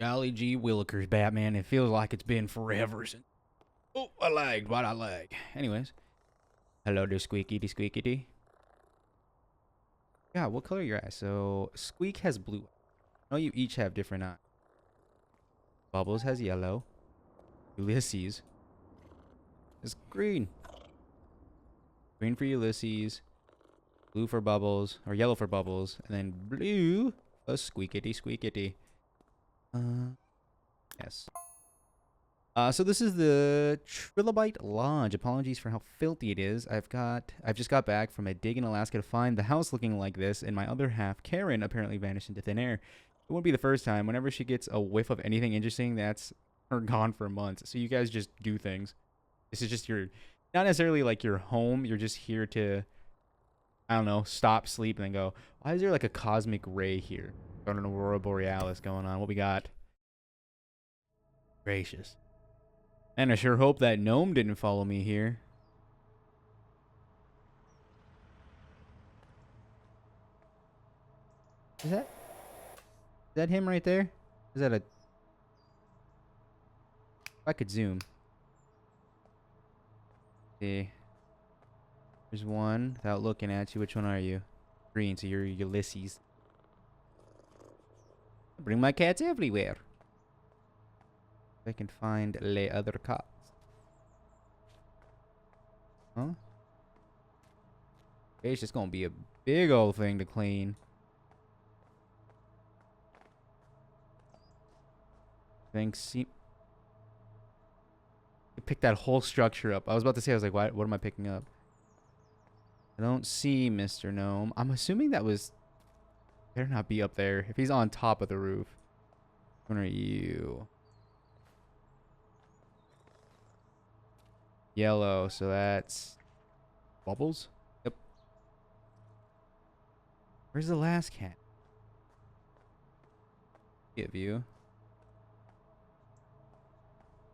Golly gee willikers, Batman. It feels like it's been forever since. Oh, I lagged. Why'd I lag? Anyways. Hello there, Squeaky Squeaky. Yeah, what color are your eyes? So, Squeak has blue. I know you each have different eyes. Bubbles has yellow. Ulysses is green. Green for Ulysses. Blue for Bubbles. Or yellow for Bubbles. And then blue for Squeakity. Yes. So this is the Trilobite Lodge. Apologies for how filthy it is. I've just got back from a dig in Alaska to find the house looking like this, and my other half, Karen, apparently vanished into thin air. It won't be the first time. Whenever she gets a whiff of anything interesting, that's her gone for months. So you guys just do things. This is just your, not necessarily like your home. You're just here to, I don't know, stop, sleep, and then go, why is there like a cosmic ray here? Got an aurora borealis going on. What we got? Gracious. And I sure hope that gnome didn't follow me here. Is that him right there? Is that a... If I could zoom. See. There's one without looking at you. Which one are you? Green, so you're Ulysses. I bring my cats everywhere. If I can find the other cats. Huh? Okay, it's just gonna be a big old thing to clean. Thanks. You pick that whole structure up. I was about to say, I was like, what am I picking up? I don't see Mr. Gnome. I'm assuming that was... Better not be up there. If he's on top of the roof. What are you? Yellow, so that's... Bubbles? Yep. Where's the last cat? Give you.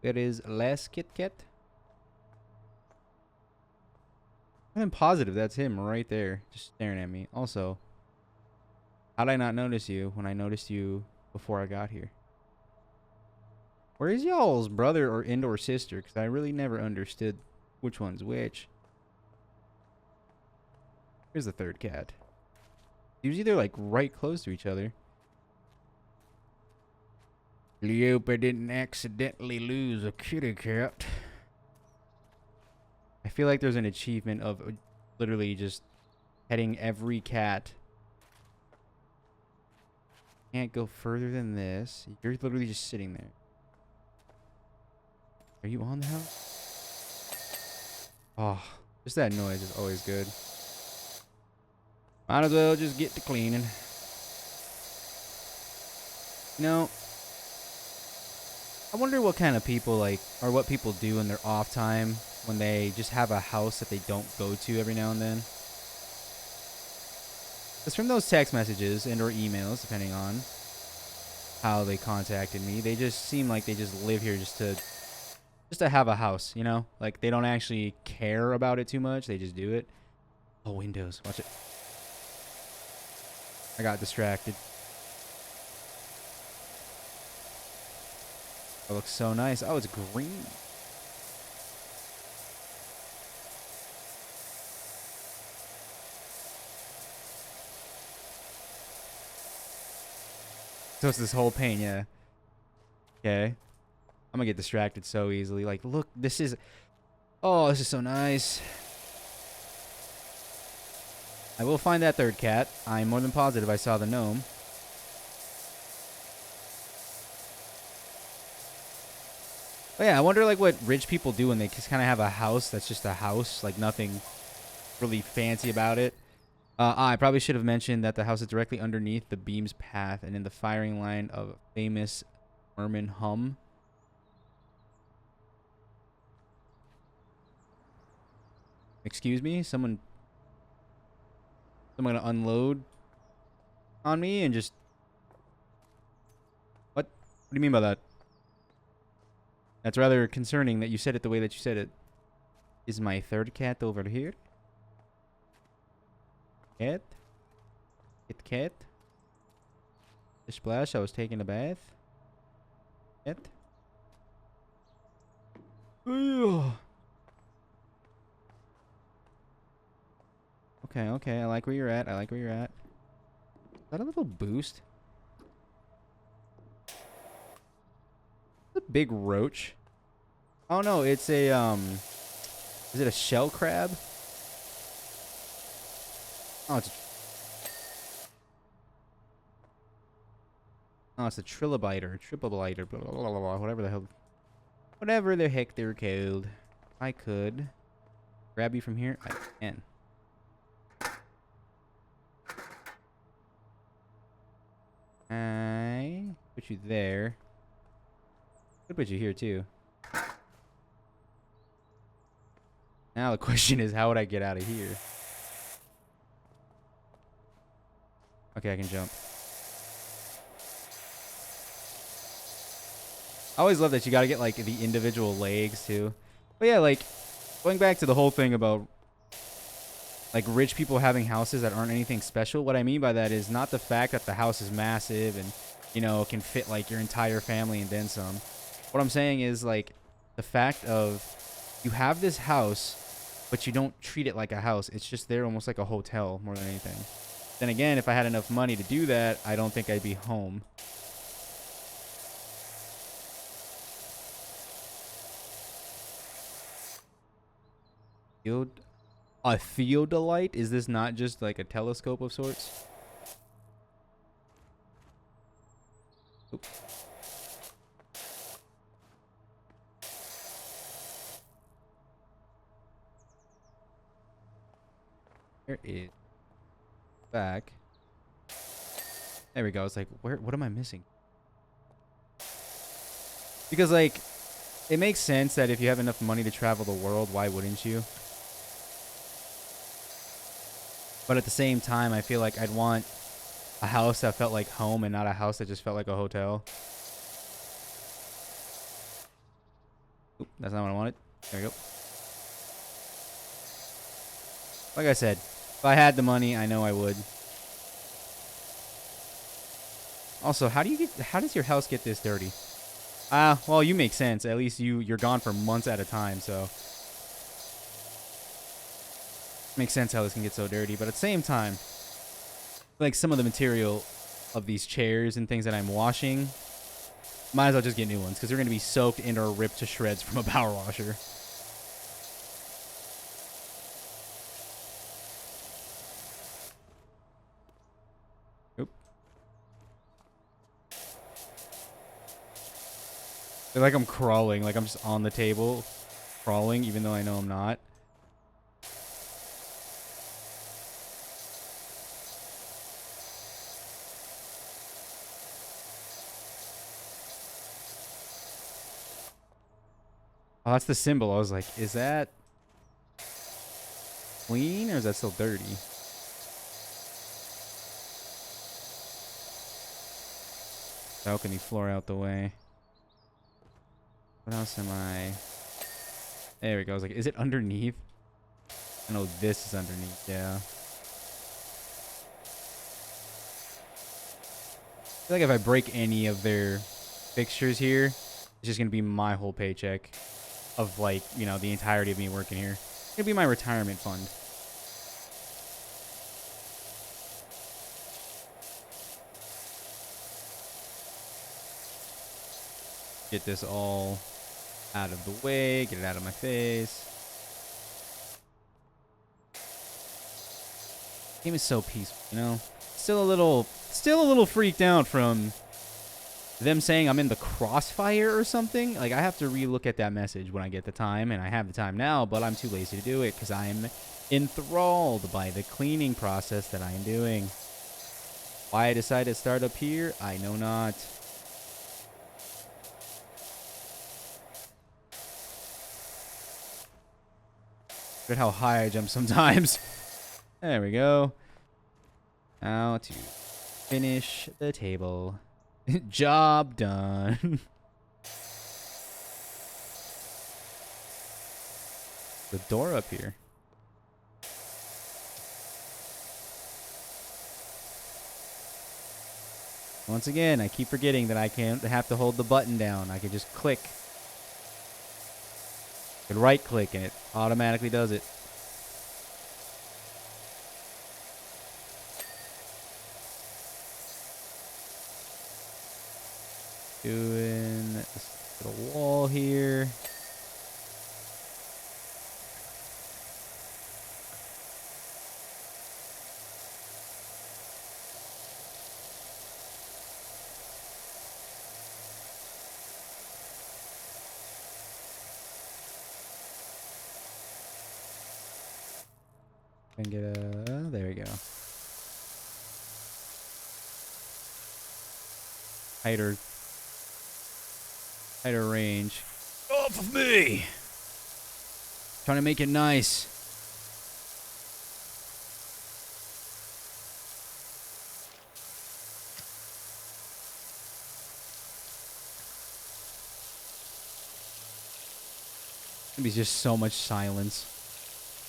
There is last Kit Kat. I'm positive that's him right there, just staring at me. Also, how did I not notice you when I noticed you before I got here? Where is y'all's brother or and/or sister? Because I really never understood which one's which. Here's the third cat. Usually they're like right close to each other. Hope I didn't accidentally lose a kitty cat. I feel like there's an achievement of literally just petting every cat. Can't go further than this. You're literally just sitting there. Are you on the house? Oh, just that noise is always good. Might as well just get to cleaning. You know, I wonder what kind of people like, or what people do in their off time when they just have a house that they don't go to every now and then. It's from those text messages and or emails, depending on how they contacted me. They just seem like they just live here just to have a house, you know? Like they don't actually care about it too much. They just do it. Oh, windows. Watch it. I got distracted. It looks so nice. Oh, it's green. So it's this whole pain, yeah. Okay. I'm gonna get distracted so easily. Like, look, this is... Oh, this is so nice. I will find that third cat. I'm more than positive I saw the gnome. But yeah, I wonder like what rich people do when they just kind of have a house that's just a house. Like nothing really fancy about it. I probably should have mentioned that the house is directly underneath the beam's path and in the firing line of famous Merman Hum. Excuse me? Someone gonna unload on me and just... What? What do you mean by that? That's rather concerning that you said it the way that you said it. Is my third cat over here? Cat? Kit Kat? The splash, I was taking a bath. It. Ugh. Okay, okay. I like where you're at. I like where you're at. Is that a little boost? A big roach. Oh no, it's a is it a shell crab? Oh, it's a trilobite or a triplebite or blah, blah, blah, blah, blah, whatever the heck they're called. I could grab you from here. I can. I put you there. Could put you here too. Now the question is, how would I get out of here? Okay, I can jump. I always love that you gotta get like the individual legs too. But yeah, like going back to the whole thing about like rich people having houses that aren't anything special. What I mean by that is not the fact that the house is massive and, you know, can fit like your entire family and then some. What I'm saying is like the fact of you have this house, but you don't treat it like a house. It's just there almost like a hotel more than anything. Then again, if I had enough money to do that, I don't think I'd be home. A theodolite? Is this not just like a telescope of sorts? Oop. There is back. There we go. It's like, what am I missing? Because like it makes sense that if you have enough money to travel the world, why wouldn't you? But at the same time, I feel like I'd want a house that felt like home and not a house that just felt like a hotel. Oop, that's not what I wanted. There we go. Like I said, if I had the money, I know I would. Also, how does your house get this dirty? Well, you make sense. At least you're gone for months at a time, so makes sense how this can get so dirty. But at the same time, like some of the material of these chairs and things that I'm washing, might as well just get new ones because they're going to be soaked and or ripped to shreds from a power washer. Oop. They're like I'm crawling, like I'm just on the table crawling, even though I know I'm not. Oh, that's the symbol. I was like, is that clean or is that still dirty? Balcony floor out the way. What else am I? There we go. I was like, is it underneath? I know this is underneath, yeah. I feel like if I break any of their fixtures here, it's just going to be my whole paycheck of like, you know, the entirety of me working here. It's going to be my retirement fund. Get this all out of the way, get it out of my face. Game is so peaceful, you know? Still a little freaked out from them saying I'm in the crossfire or something. Like, I have to relook at that message when I get the time, and I have the time now, but I'm too lazy to do it because I'm enthralled by the cleaning process that I am doing. Why I decided to start up here, I know not. Look at how high I jump sometimes. There we go. Now to finish the table. Job done. The door up here. Once again, I keep forgetting that I can't have to hold the button down. I can just click. I can right click and it automatically does it. Doing this little wall here. And get a, there we go. Tighter range. Off of me! Trying to make it nice. Gonna be just so much silence.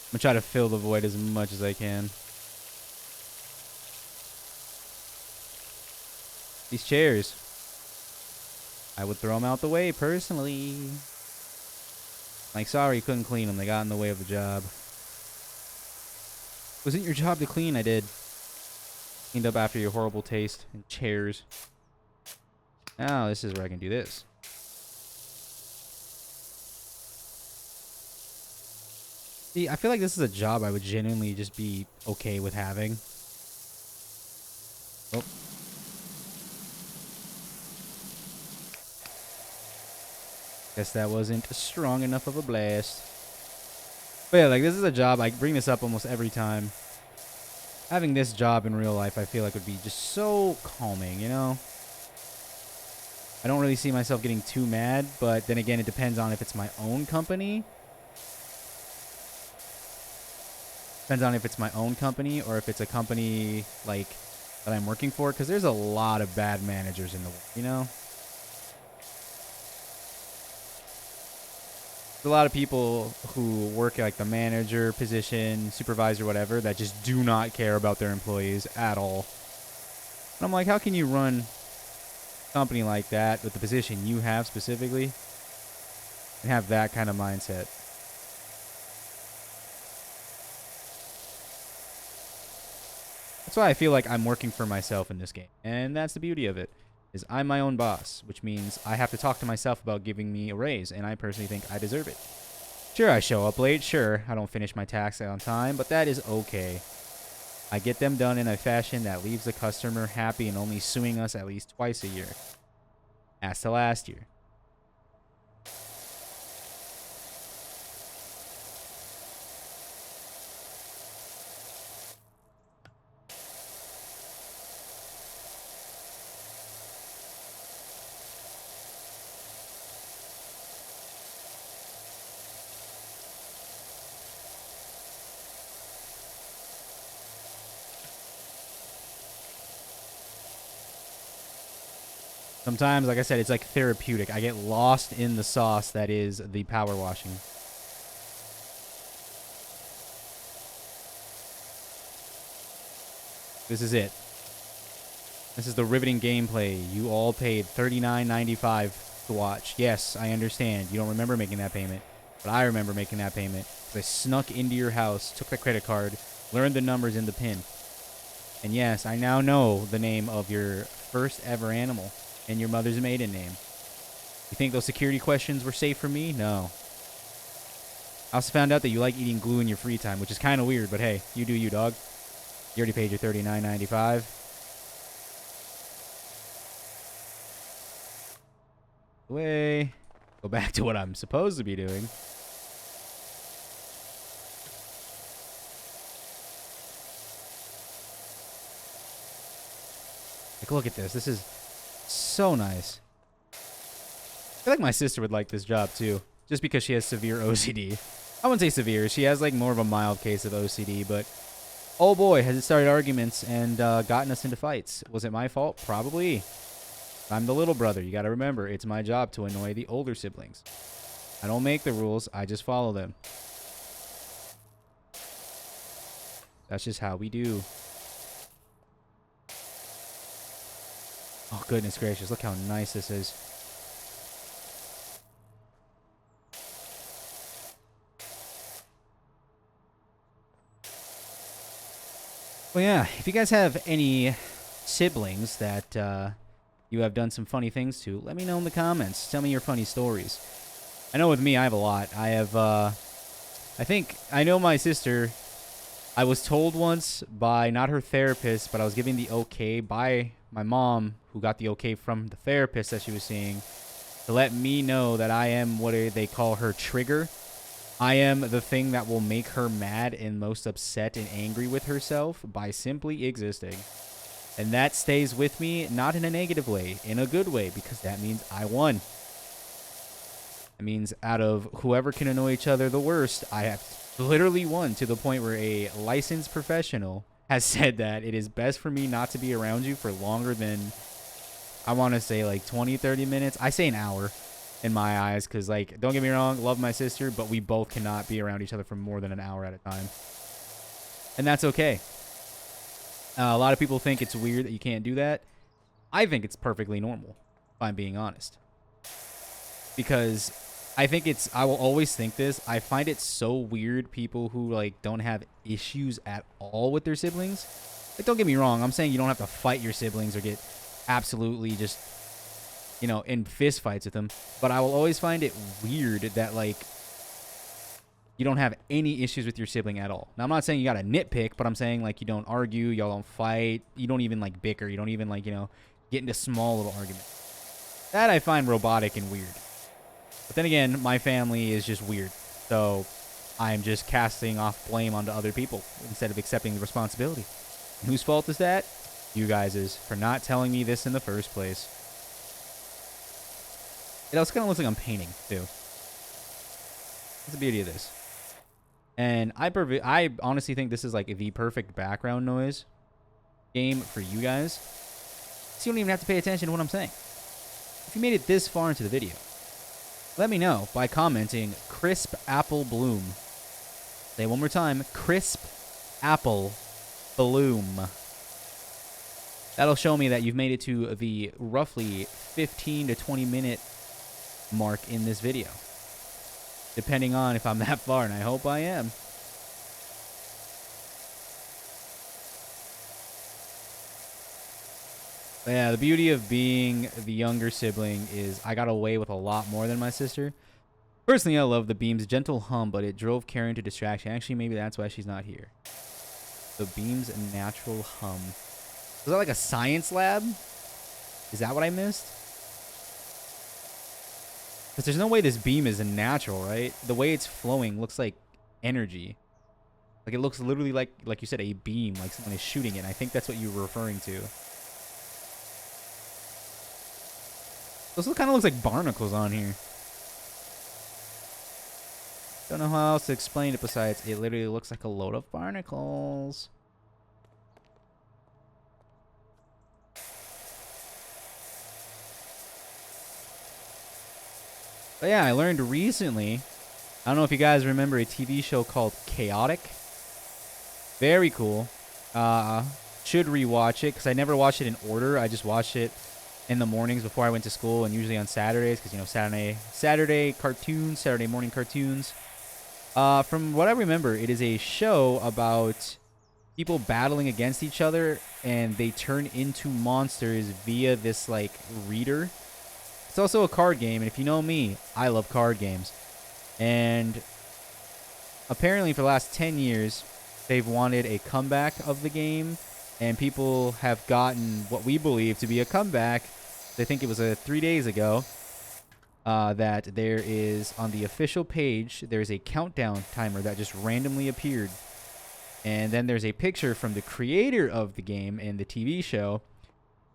I'm gonna try to fill the void as much as I can. These chairs. I would throw them out the way, personally. Like, sorry, you couldn't clean them. They got in the way of the job. Wasn't your job to clean? I did. Cleaned up after your horrible taste in chairs. Now, this is where I can do this. See, I feel like this is a job I would genuinely just be okay with having. Oh. Guess that wasn't strong enough of a blast. But yeah, like, this is a job, I bring this up almost every time. Having this job in real life, I feel like would be just so calming, you know? I don't really see myself getting too mad, but then again, it depends on if it's my own company. Depends on if it's my own company or if it's a company, like, that I'm working for, because there's a lot of bad managers in the world, you know? There's a lot of people who work like the manager position, supervisor, whatever, that just do not care about their employees at all. And I'm like, how can you run a company like that with the position you have specifically and have that kind of mindset? That's why I feel like I'm working for myself in this game. And that's the beauty of it, is I'm my own boss, which means I have to talk to myself about giving me a raise, and I personally think I deserve it. Sure, I show up late. Sure, I don't finish my tasks on time, but that is okay. I get them done in a fashion that leaves the customer happy and only suing us at least twice a year. As to last year. Sometimes, like I said, it's like therapeutic. I get lost in the sauce that is the power washing. This is it. This is the riveting gameplay you all paid $39.95 to watch. Yes, I understand. You don't remember making that payment, but I remember making that payment. I snuck into your house, took the credit card, learned the numbers in the PIN. And yes, I now know the name of your first ever animal and your mother's maiden name. You think those security questions were safe for me? No. I also found out that you like eating glue in your free time, which is kind of weird, but hey, you do you, dog. You already paid your $39.95. Away. Go back to what I'm supposed to be doing. Like, look at this. This is so nice. I feel like my sister would like this job too, just because she has severe OCD. I wouldn't say severe. She has like more of a mild case of OCD, but oh boy, has it started arguments and gotten us into fights. Was it my fault? Probably. I'm the little brother. You got to remember, it's my job to annoy the older siblings. I don't make the rules. I just follow them. That's just how we do. Oh, goodness gracious. Look how nice this is. Well, yeah, if you guys have any siblings that you have done some funny things to, let me know in the comments. Tell me your funny stories. I know with me, I have a lot. I have, I know my sister, I was told once by not her therapist, but I was given the okay by my mom, who got the okay from the therapist that she was seeing, to let me know that I am what they call her trigger. I am the thing that will make her mad and most upset and angry with herself by simply existing. And that stays with me, not in a negative way, in a good way, because that means I won. It means out of whoever can annoy each other the worst, I have literally won, to the point where a licensed professional has said that it is best for me not to be around you for longer than, I want to say, like 20, 30 minutes. I say an hour in my eyes, because, like, don't get me wrong, love my sister, but we both cannot be around each other for more than an hour at a time. And that's okay. A lot of people think it's weird that you can't do that. I think it's perfectly normal, if I'm being honest. Because I will always think this, I find it so weird people who, like, don't have issues at all with their siblings. Like, don't get me wrong, I'm saying you don't have to fight your siblings or get absolutely just, you know, in fist fights with them. But I will always find it weird that, like, you don't have any issues with your sibling at all. Now, I'm not saying you got to nitpick, but I'm saying, like, you don't argue, y'all don't fight, you don't even, like, bicker, you don't even, like, you know, get into small little arguments. That I find robotic and weird. But then again, my family is just weird. So I'm just casting off blame onto other people instead of accepting the responsibility. And whose fault is that? You guys' for not telling me this in the first place. It also kind of looks like I'm painting, too. That's the beauty of this. And I honestly think this is like the perfect background noise game for you guys. So you don't even have to pay attention to what I'm saying. If you made it this far into the video, let me know by commenting crisp apple bloom. Say it one more time, crisp apple bloom. That'll show me that you've made it to the roughly 15 to 20 minute mark in this video. Depending on if I'm that far, and I hope I am. But yeah, the beauty of being the younger sibling is I got away with a lot more than my sister. Personally, I love the beam's gentle hum, but it drove Karen to distraction. Actually, maybe that's why she's not here. The beam's natural hum. Was that like a science lab? Is that what I missed? Because there's no way this beam is natural, right? The way it's flowing looks like energy. Like, it looks literally like you said, a beam, like someone is shooting it. And I think that's what you were referring to. This kind of looks like barnacles on here. Don't know how else to explain it besides it literally looks like a load of barnacles. But yeah, I learned recently, I don't know if you guys remember a TV show called Chaotic. Very cool. Should rewatch it because I never watched it in order. I just watched it in the mornings before I went to school, and usually on Saturdays because, you know, Saturday cartoons, Saturday morning cartoons. From what I remember, it is a show about people battling against each other, and they turn into monsters via this, like, reader. It's also a card game, and if you know me, I love card games. And apparently for the last 10 years, they've wanted a comeback of the game, and people have gotten what we believe to be a comeback. I think it was 3 days ago that there is, on the official page, there's a countdown timer that just randomly appeared. And then there's a picture from the creator of the game and the TV show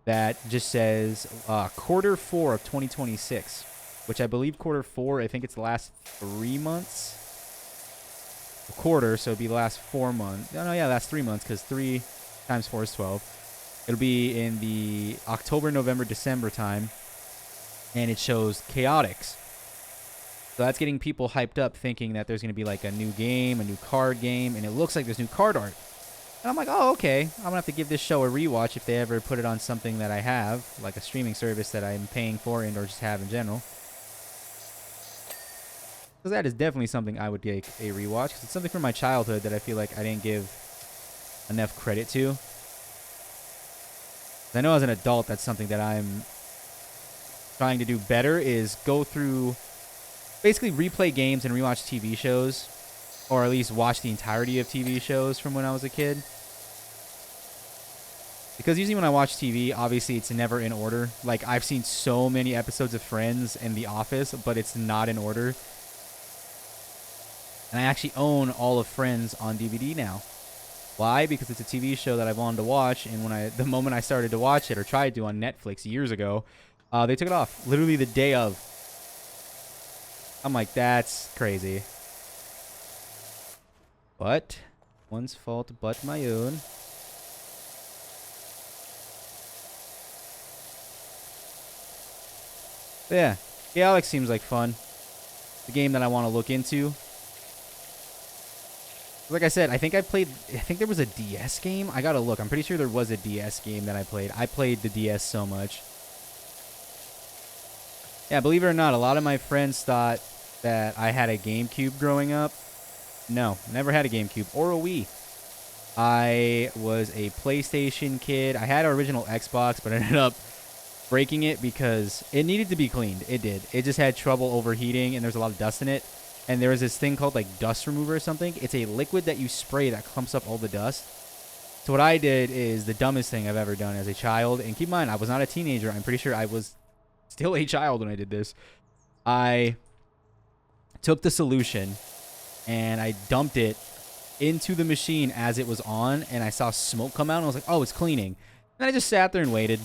that just says Q4 of 2026, which I believe Q4, I think it's the last 3 months. A quarter, so it'd be the last 4 months. No, yeah, last 3 months, because 3 times 4 is 12. It'll be in the October, November, December time, and it shows Chaotix. So that's getting people hyped up, thinking that there's going to be like a new game, a new card game, and it looks like there's new card art. And I'm like, oh, okay. I'm gonna have to give this show a rewatch if they ever put it on something that I have, like a streaming service that I'm paying for and or just have in general. Because that is definitely something I would take a rewatch. Because it's something from my childhood that I feel like I didn't give enough credit to. I know as an adult, that's something that I'm trying to do better, is go through, basically replay games and rewatch TV shows, or at least watch the entirety of TV shows from when I was a kid. Because usually when I watch TV, obviously it's never in order. Like, I've seen so many episodes of Friends and The Office, but it's not in order. And I actually own all of Friends on DVD now. Why? Because it's a TV show that I've wanted to watch, and the moment I started to watch it, or tried to on Netflix years ago, they took it off. Literally the day of. I'm like, that's crazy. But, one's fault but my own. But yeah, Galaxy seems like fun. The game that I want to look into. Like I said, I think there was a DS game. I gotta look. I'm pretty sure there was a DS game that I played. I played the DS so much. Yeah, believe it or not, a lot of my friends thought that I had a GameCube growing up. No, never had a GameCube or a Wii. I was a PlayStation kid. I had an original Xbox, but I ended up breaking it because it needed to be cleaned. It did. It just had trouble overheating, and there's a lot of dust in it. And there was this thing called like dust remover or something. It's a liquid that you spray that clumps up all the dust. So what I did is the dumbest thing I've ever done as a child. And keep in mind, I was not a teenager. I'm pretty sure I was still a child when I did this. I took the solution and I dumped it into the machine as it was on. And I saw smoke come out and I was like, oh, it's cleaning. And I just sat there and waited.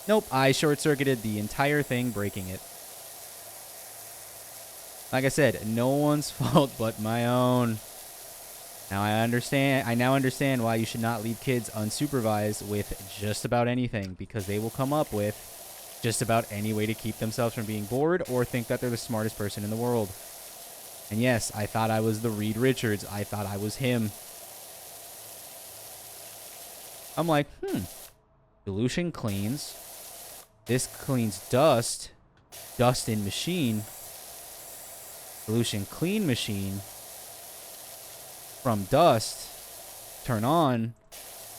Nope, I short-circuited the entire thing, breaking it. Like I said, no one's fault but my own. Now I now understand why you should not leave kids unsupervised with just about anything, because they will come up with just about any way to keep themselves from being bored or think that they're the smartest person in the world. And yes, I thought I was the Reed Richards. I thought I was him. I'm like, Dilution cleans. This cleans dust. Dust in machine. Dilution clean machine. From dust. Turn on.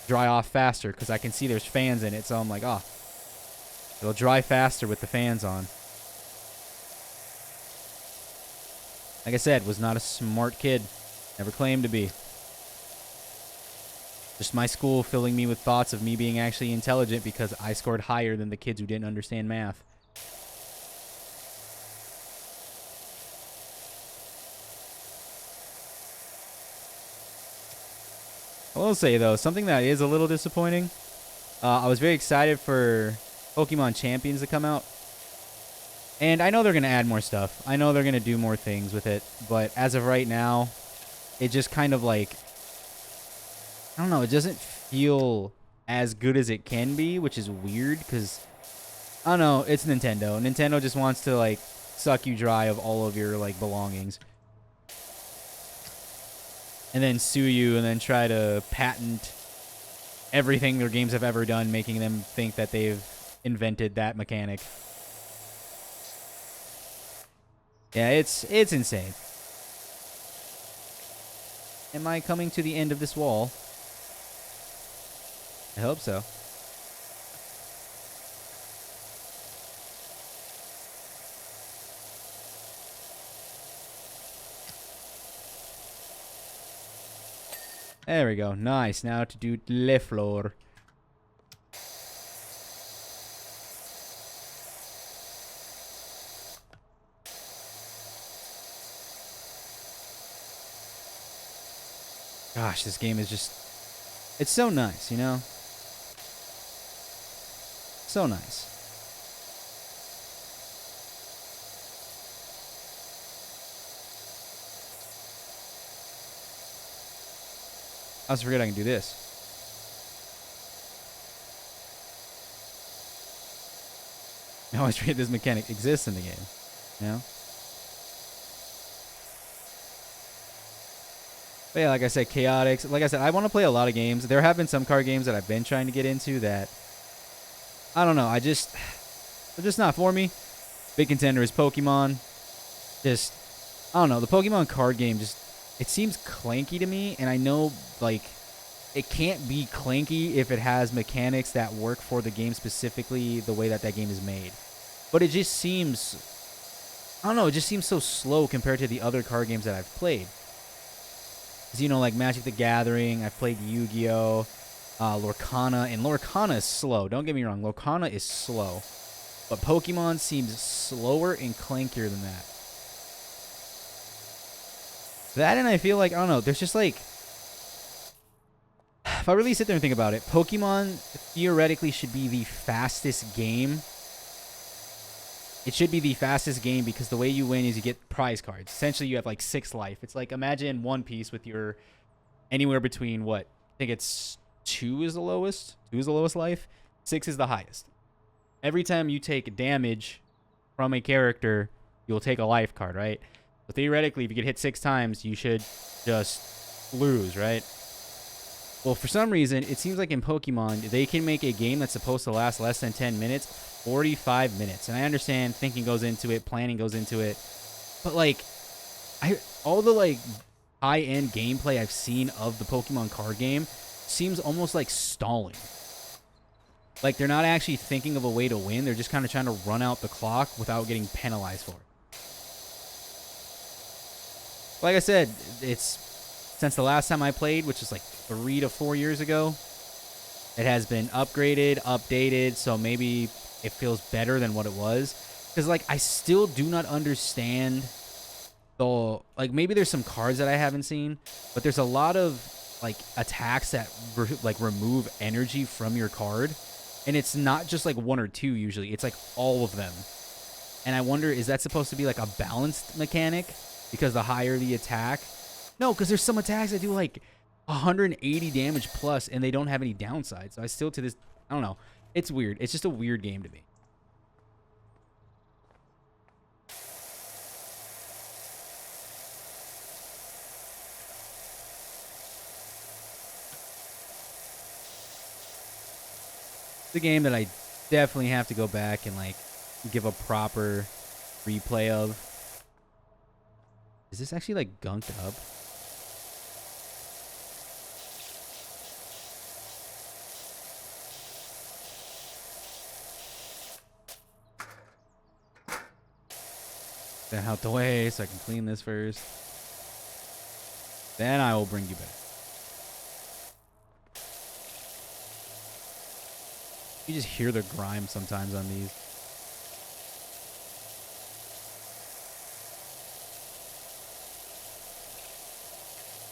Dry off faster because I can see there's fans in it. So I'm like, it'll dry faster with the fans on. Like I said, was not a smart kid. Never claimed to be. Just my school filling me with thoughts of me being actually intelligent because I scored higher than the kids who didn't understand math. I will say, though, something that is a little disappointing. I was very excited for Pokemon Champions to come out. And I know they're going to add more stuff. I know they're going to do more things with it. But as of right now, it just kind of like, I don't know, it doesn't feel as good as it can be, which is weird because, I don't know, it's Nintendo. Nintendo just wants to, like, suck you dry of all of your, like, belongings. And then sue you and then try to patent everything their games have ever done, making them think that they've invented that mechanic. Yeah, it's insane. Am I coming to the end of this wall? I hope so. There we go. Nice. Now to do le floor. Gosh, this game is just... It's so nice, you know? So nice. I always forget I can do this. I always forget this mechanic exists in the game. You know? But But yeah, like I said, chaotic. Like I said, I want to play a lot of games. There have been some card games that I've been trying to get into that I don't know. They're just not for me. Big contender is Pokemon. Just I don't know. The Pokemon card game just it seems clanky to me, and I know like it can't be clanky if it has mechanics that work for the game specifically the way that that game is made. But it just seems I don't know. It just seems so slow compared to the other card games that I've played. 'Cause, you know, like Magic the Gathering, I've played Yu-Gi-Oh, Lorcana, and Lorcana is slow. Don't get me wrong, Lorcana is slow. But Pokemon seems slower and clankier than that. That and I feel like, I don't know, there's just like, if I really sit there and think about it, Pokemon theoretically should be the fastest game. It should be the fastest game because the way you win is you get prize cards. Essentially, you have like 6 life. It's like imagine One Piece with your anywhere between what? I think it's 2 is the lowest. 2 is the lowest life. 6 is the highest. Every time you take damage from a character, you'll take a life card, right? So theoretically, if you get hit 6 times, you should just lose, right? Well, for some reason, it seems like in Pokemon, they can make a game that's supposed to last less than 10 minutes, 45 minutes. And I understand thinking goes into it, planning goes into it. But, like, all the, like, high-end gameplay I've seen of the Pokemon card game seems almost like stalling. Like, they're not actually thinking of a way to win. They're just kind of trying to run out the clock without getting penalized for it. Like I said, it's since the last time I played, which is like 3 to 4 years ago, it has been upgraded, updated, so maybe it feels better than what it was. Because, like, I still do not understand the, like, maybe there's some cards that I haven't seen, but there's a lot of, like, attacks that, remove energy from your card. And it's not just, like, 1 or 2 usually. It's, like, all of them. And I wonder, is that supposed to be, like, a balanced mechanic? Because the higher the attack. No, because there's some attacks that do like 180 damage plus and they don't have any downside. So I still to this, I don't know. It's weird. It's just a weird game to me. It's a game that I definitely have to go back and like give a proper replay of. Is this actually like gunked up? Get out the way so I can clean this first. Then I will bring you back. You just hear the grime sometimes on these.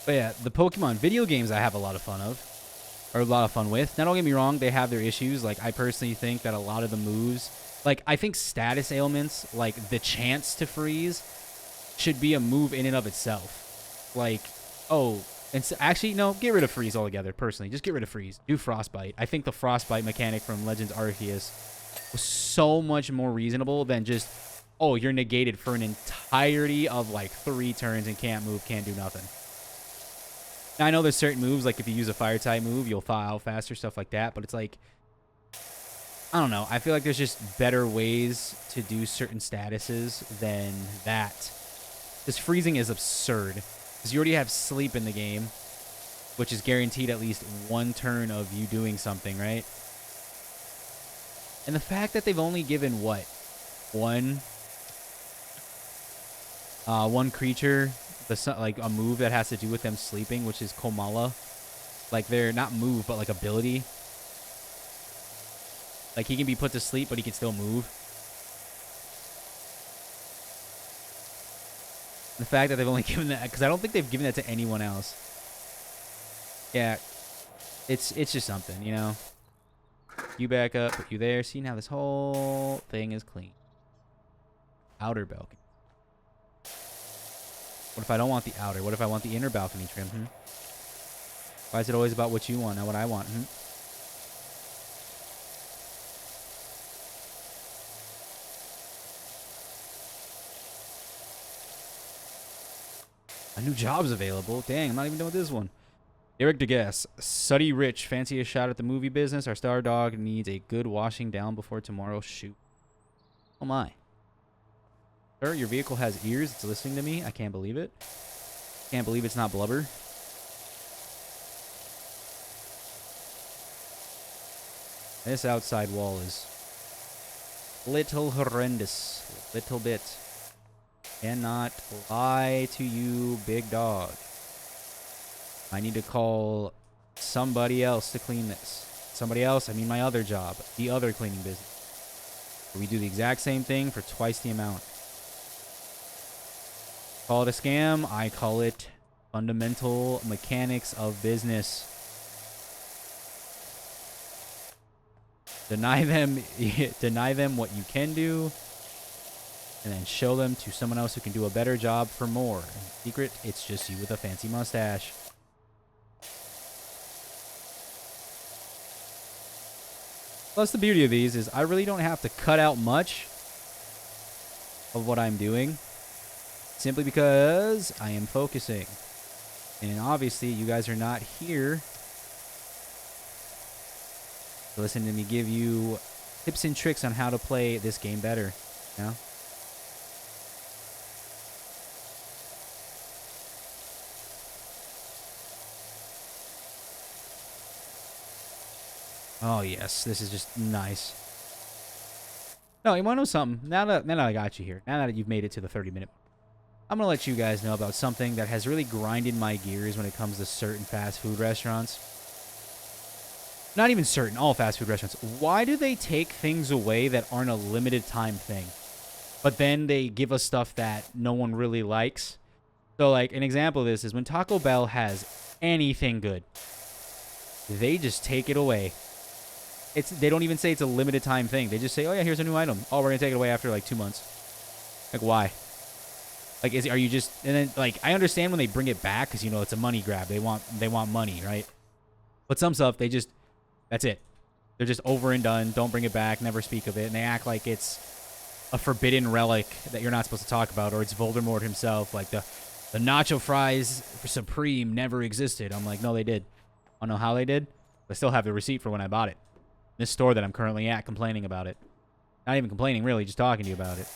But yeah, the Pokemon video games I have a lot of fun of. Or a lot of fun with. Now, don't get me wrong, they have their issues. Like, I personally think that a lot of the moves... Like, I think status ailments, like the chance to freeze, should be a move in and of itself. Like, oh... And so, actually, no, get rid of freeze altogether, personally. Just get rid of freeze. Do frostbite. I think the frostbite mechanic from Legends Arceus was so much more reasonable than just... Oh, you're negated for an entirety of, like, 3 turns and can't move, can't do nothing. Now, I know there's certain moves, like if you use a fire-type move, you'll thaw out faster, stuff like that. But it's like, I don't know. I feel like there's just better ways to do certain statuses than that. This freezing is absurd. Because you already have sleep in the game, which is guaranteed at least 1 turn of you doing something, right? And the fact that they've only given, what? One creature... like a move that has to do with them sleeping, which is Komala. Like they're not move, but like ability. Like he can be put to sleep, but he can still move. The fact that they've only given that, because I don't think they've given that to anyone else. Yeah, it's just something, you know. You back up, put you there. See, now this whole thing is clean. Outer balcony. What if I don't want the outer? What if I want the inner balcony trim? Why is it always about what you want, not what I want? A new job's available. Dang, I'm not even done with this one. Eric DeGuess. Suddy Rich. Fancy a shot at the movie business? Our star dog needs a good washing down before tomorrow's shoot. Oh my. Sir, your vehicle has ears. It's listening to me. I can't believe it. Can't believe it's not blubber. This outside wall is little horrendous. Little bit. Cannot lie to you, big dog. I need to call somebody else to clean this. Somebody else, I mean my other job. The other cleaning business. Where we do the exact same thing for twice the amount. Call it a scam. I call it fundamental mechanics of business. Deny them what you can do, and then show them to someone else who can do a better job for more. In secret, it's just you with a fancy mustache. Plus, the beauty of these is I really don't have to cut out much of what I'm doing, simply because I am focusing. And obviously, you guys are not here to listen to me give you tips and tricks on how to play this game better. You know? Oh, yes. This is just nice. No, you want to know something? Now that I got you here, now that you've made it to the 30-minute, I'm going to let you guys know about something that has really grinded my gears when it comes to certain fast food restaurants. Not even certain, all fast food restaurants. Why do they take things away that aren't a limited time thing? But then they give us stuff that no one really likes. So, like, an example of this is when Taco Bell has anything good, they just take it away. They don't even say it's a limited time thing. They just say, oh, yeah, here's a new item. Oh, we're going to take it away after, like, 2 months. Like, why? Like, are you just... And then, like, I understand when they bring it back because, you know, it's a money grab. They want money, right? But some stuff, they just... That's it. They're just over and done. Don't bring it back. Never speak of it. And they act like it's a forbidden relic that you're not supposed to talk about, or it's Voldemort himself. Like, the nacho fries for Supreme never existed. I'm like, no, they did. I don't know how they did. But I still have the receipt for when I bought it. This store that I'm currently at, complaining about it. Not even complaining, really, just talking to you about it.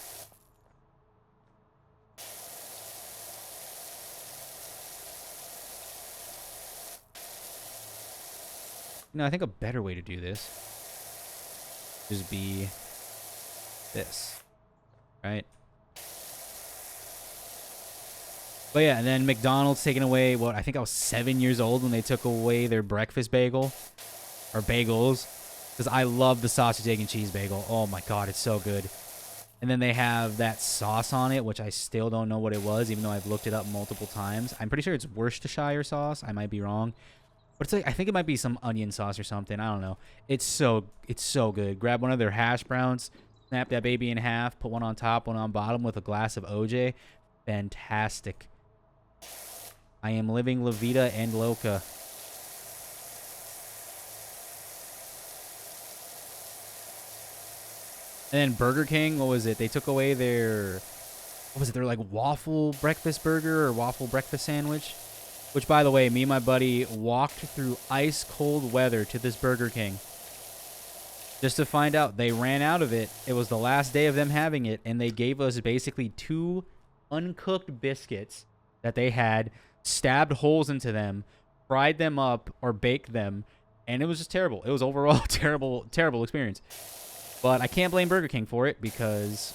You know, I think a better way to do this is be this, right? But yeah, and then McDonald's taking away, what, I think I was 7 years old when they took away their breakfast bagel, or bagels, because I love the sausage, egg, and cheese bagel. Oh my God, it's so good. And then they have that sauce on it, which I still don't know what it was, even though I've looked it up multiple times. I'm pretty sure it's Worcestershire sauce. I might be wrong. But it's like, I think it might be some onion sauce or something. I don't know. It's so good. Grab one of their hash browns, snap that baby in half, put one on top, one on bottom with a glass of OJ. Fantastic. I am living La Vida and Loca. And then Burger King, what was it? They took away their, what was it? Their like waffle breakfast burger or waffle breakfast sandwich. Which, by the way, me and my buddy walked through ice-cold weather to this Burger King just to find out they ran out of it. It was the last day of them having it, and they gave us basically 2 uncooked biscuits that they had, stabbed holes into them, fried them up, or baked them, and it was just terrible. It was overall terrible experience. But I can't blame Burger King for it because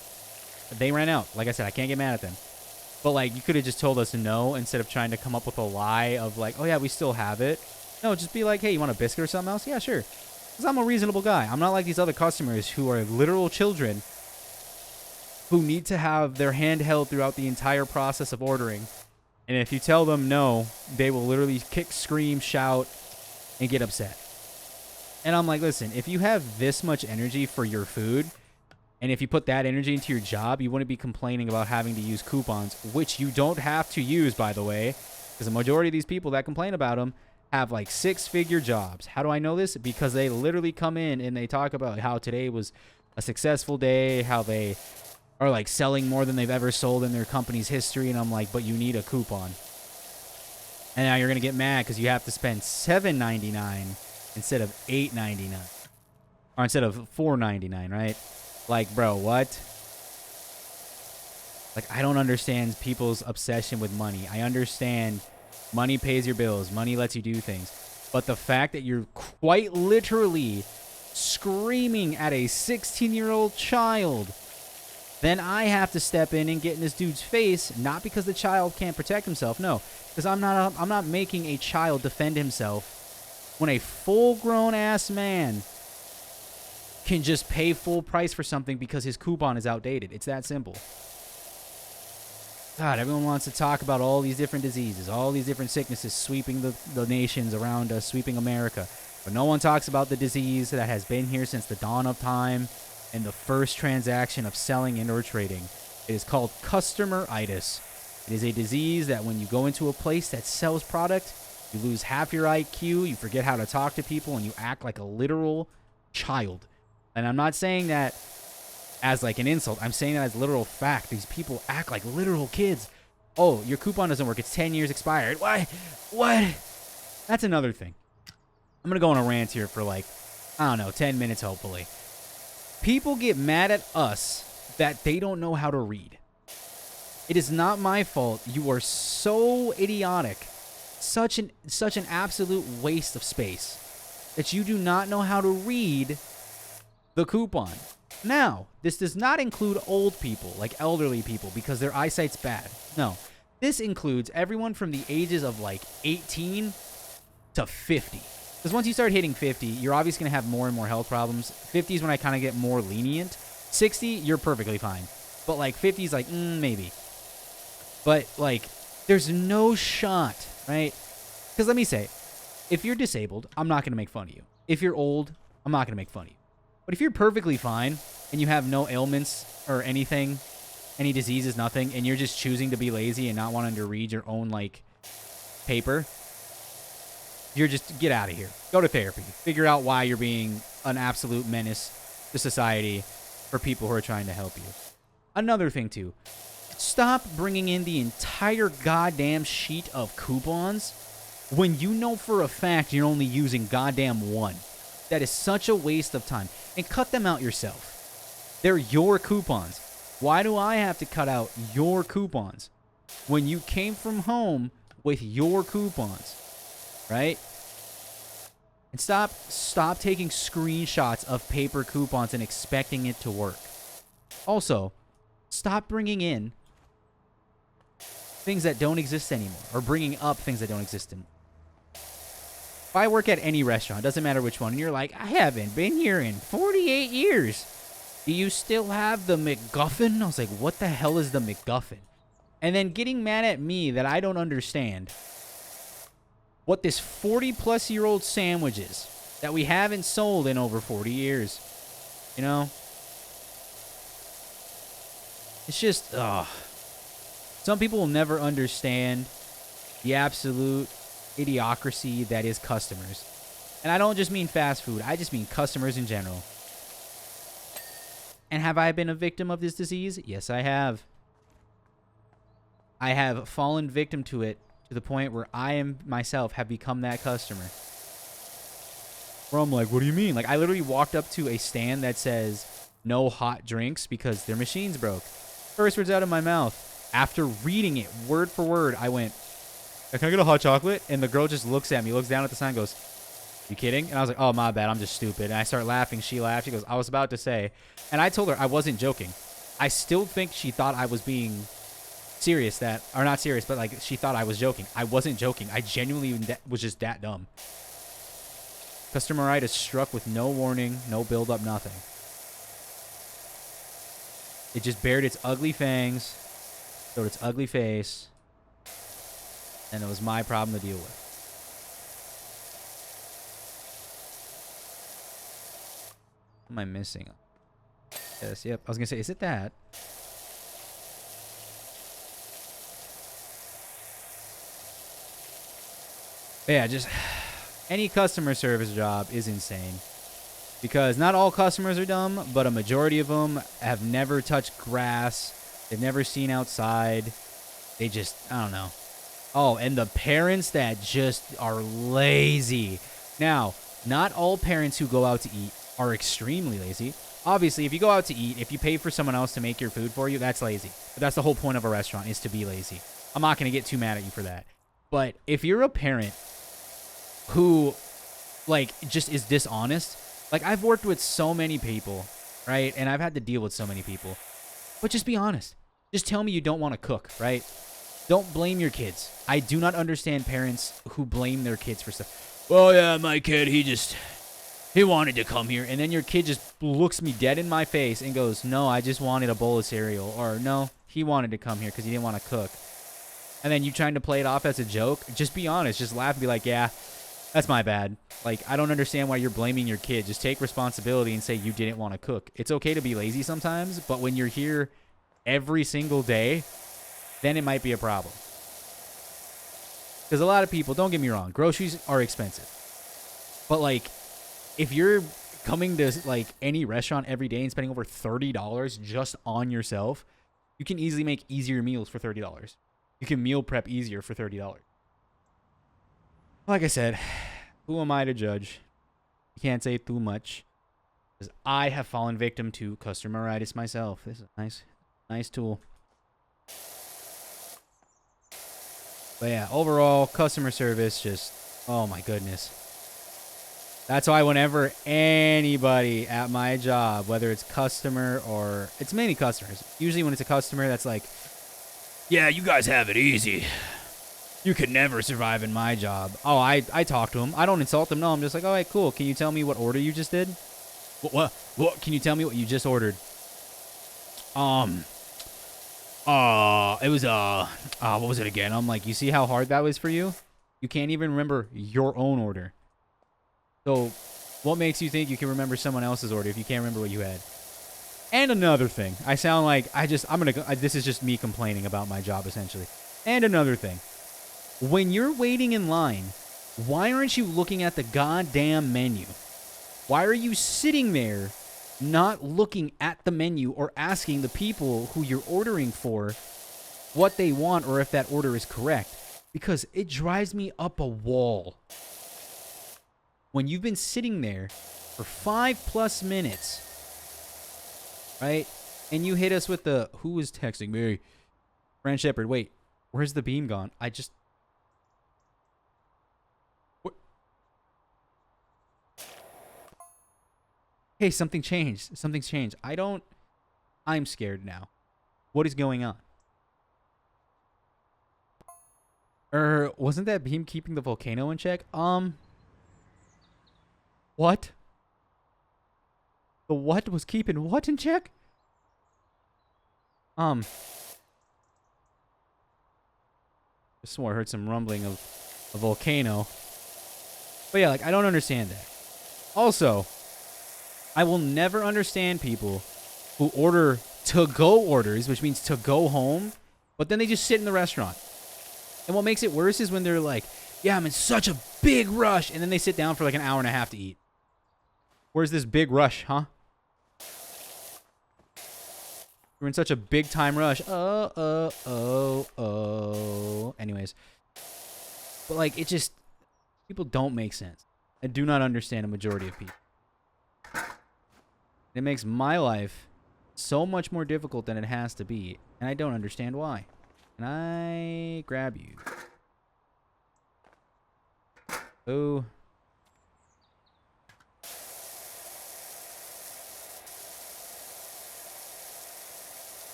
they ran out. Like I said, I can't get mad at them. But, like, you could have just told us no instead of trying to come up with a lie of, like, oh, yeah, we still have it. No, just be like, hey, you want a biscuit or something else? Yeah, sure. Because I'm a reasonable guy. I'm not like these other customers who are literal children who need to have their hand held throughout the entire process of ordering. And if you tell them no, they will literally kick, scream, shout, and get upset. And I'm like, listen, if you have this much energy for your food, and if you put that energy into your job, you wouldn't be complaining about having to use coupons, which you don't have to use, by the way, because the majority of these people that complain about them have like 6-figure jobs. How do I know this? Because they literally come in and they talk about how today was a successful day, how they are like selling more than they've ever sold in their company's history. And I'm like, but you need a coupon. And now you're going to get mad because you have to spend $7.99 instead of $8.99. Or instead of $4.99, right? Like, bro, what? Like, I don't understand people's obsession with money. I understand money pays your bills. Money lets you do things. But the fact that you're quite literally screaming at a 16-year-old child, then I have to step in and get in this dude's face, not because the child can't protect himself. No, because I'm not making a child defend himself when a full-grown ass man can just pay full price for something because his coupon is outdated. It's that simple. God, everyone wants to talk about all these different diseases, all these different sicknesses sweeping the nations around us, sweeping America. But no one talks about the disease that has been here since the dawn of time and the first transaction of selling and or trading. It is called customeritis. It is a disease that when you go into a place that sells product, you lose half your IQ, you forget how to talk to people, and you act like a literal child. And I'm not saying that as like an insult. I'm saying that as literal fact. These people act like literal kids. Oh, your coupon doesn't work. It's 10 years expired. Why? What? That's another thing. I'm going to go on a rant here for like, I don't know, 10 minutes hopefully. People get mad at us that they don't know how to read. It is not my fault. You are so idiotic. Such an absolute waste of space that you do not know how to read the coupon. Now, this does not include old people, like elderly people, because their eyesight's bad. No, this includes everyone from the ages of like 18 to 50. Because once you start hitting 50, you're obviously going to have more and more health problems. 50 is when I kind of get more lenient. 60, you're perfectly fine. But like 50 is like, maybe. But like, there's no shot, right? Because let me say, if you're disabled, I'm not going to make fun of you. If you're old, I'm not going to make fun of you. But if you're perfectly fine and you have no ailments or anything, any diseases, nothing, and you're just choosing to be lazy and not wanting to read your own, like, paper, you're just, get out of here. Go to therapy. Figure out why you're being an absolute menace to society for people who are trying to help you. Another thing, too. Stop bringing in the entire goddamn sheet of coupons when you know for a fact you're only using goddamn one. That is such a waste of time. And cut them out yourself. They're your coupons. Why do I have to cut out your coupons when you came from home with your coupons? Right? And stop taking screenshots of paper coupons and expecting it to work. Also, stop bringing in things that don't exist anymore, or bringing up things that don't exist anymore. If I work at any restaurant, doesn't matter which one, and you're like, I haven't been here in 48 years. Do you still have the McGuffin? I was like, what the hell is the McGuffin? And then getting mad at me that I don't understand what this 40-plus-year-old sandwich is that we haven't sold in over 40 years. You know? It's just, some people will never understand the absolute idiocracy that is customers. And I don't just mean fast food. I just mean customers in general. And have I been a victim of this disease? Yes, I have. I have fallen victim to it to the point where I am myself have become that customer. Where I'm like, what do you mean? Like, I literally walked up to a stand that says no hot drinks because their machine's broke. First words out of my mouth. After reading it word for word, I went, can I get a hot chocolate? And the girl just looks at me, looks down at the sign, goes, you kidding? And I was like, oh, my bad. I'm just stupid. And I start laughing. She laughed. She goes, I was about to say. And I told her I wasn't joking. I still think she thought I was being serious, or not serious, but like she thought I was joking. I wasn't joking. I genuinely was just that dumb. Customeritis struck with no warning, no build-up, nothing. It just bared its ugly fangs, showed its ugly face, and it was my problem to deal with. What am I missing? Yes, yep. I was going to say, is it that? But yeah, just any customer service job is insane. Because not all customers are dumb, but a majority of them have never touched grass. They've never seen outside. They just, I don't know. Oh, and the parents that just are lazy. Now, not all parents who go out to eat are extremely lazy. Obviously, if you go out to eat, if you pay for someone else to make your food for you, that's lazy. But that's the whole point of a restaurant, is to be lazy. I'm not going to get too mad at you for that. But if you're a parent who, like, just is dishonest, like, I've worked with so many people, right? And I've had to deal with so many people. But just be honest. Just tell me you don't want to cook, right? Don't blame your kids. I do not understand parents who blame their kids for stuff. Well, yeah, my kid, he wanted to come here. And then your kid just looks me dead in my face and goes, no, I just wanted a bowl of cereal. Or, no, he wanted to come here because he didn't want to cook. And then you trying to play it off as a joke. Just be honest. Just laugh and be like, yeah, that's my bad. Like, I don't understand why you're blaming your kid. Just take responsibility and say you didn't want to cook. It's okay to be lazy sometimes, but when you're here every single day, then it might be a problem. Because a lot of people, don't get me wrong, groceries are expensive. But, like, if you're coming to, like, any restaurant every day and spending over $30 just on yourself, you can easily make easier meals for $30. You can meal prep easier for $30. Like I said, who am I to judge? You can't say too much. Because I have fallen victim to customeritis myself. This is a nice tool. But yeah, overall, customer service just, oh my goodness. That's why whenever anybody at my job, whether it's customer or, it's mainly customers. Usually when it's a customer that's like, yeah, you guys have it easy. You could never survive in my job. Oh, I talk to them. I don't insult them. No, I'm just like, all right, cool. Can you tell me what order you just did? What? Can you tell me what you just ordered? It was, what was it again? I'm like, you see how hard that was for you? You can't even remember your own order. So, what makes you think you can remember someone else's order if you can't remember what you had? And another thing. I sound like, this is just me complaining about my job, essentially. And another thing. When you're waiting in line, why aren't you looking at the goddamn menu? Why are you sitting there not looking at the menu or asking the people who you're ordering for what they want or if that order is correct? Because it drives me up a wall. When you've been sitting there for 5+ minutes, right? And you hit us with the, who was texting me? Fran Shepard, wait, where's the beam gone? Hey, something changed. Something's changed. I'm scared now. What is going on? Wasn't that beam keeping the volcano in check? What? The what was keeping what in check? I swore I heard some rumbling of a volcano. But yeah, like, I don't understand that. Also, I will never understand people who order to-go orders, which means to go home, but then they just sit in the restaurant. And what makes it worse is when they're like, yeah, I'm in such a big rush, and then they sit down for like an hour and a half to eat. Where's this big rush, huh? We're in such a big time rush. Anyways. But like, it just, people don't make sense. I do not understand a majority of people. It makes my life so much more difficult than it has to be, and I don't understand why. Can I grab you? Oh.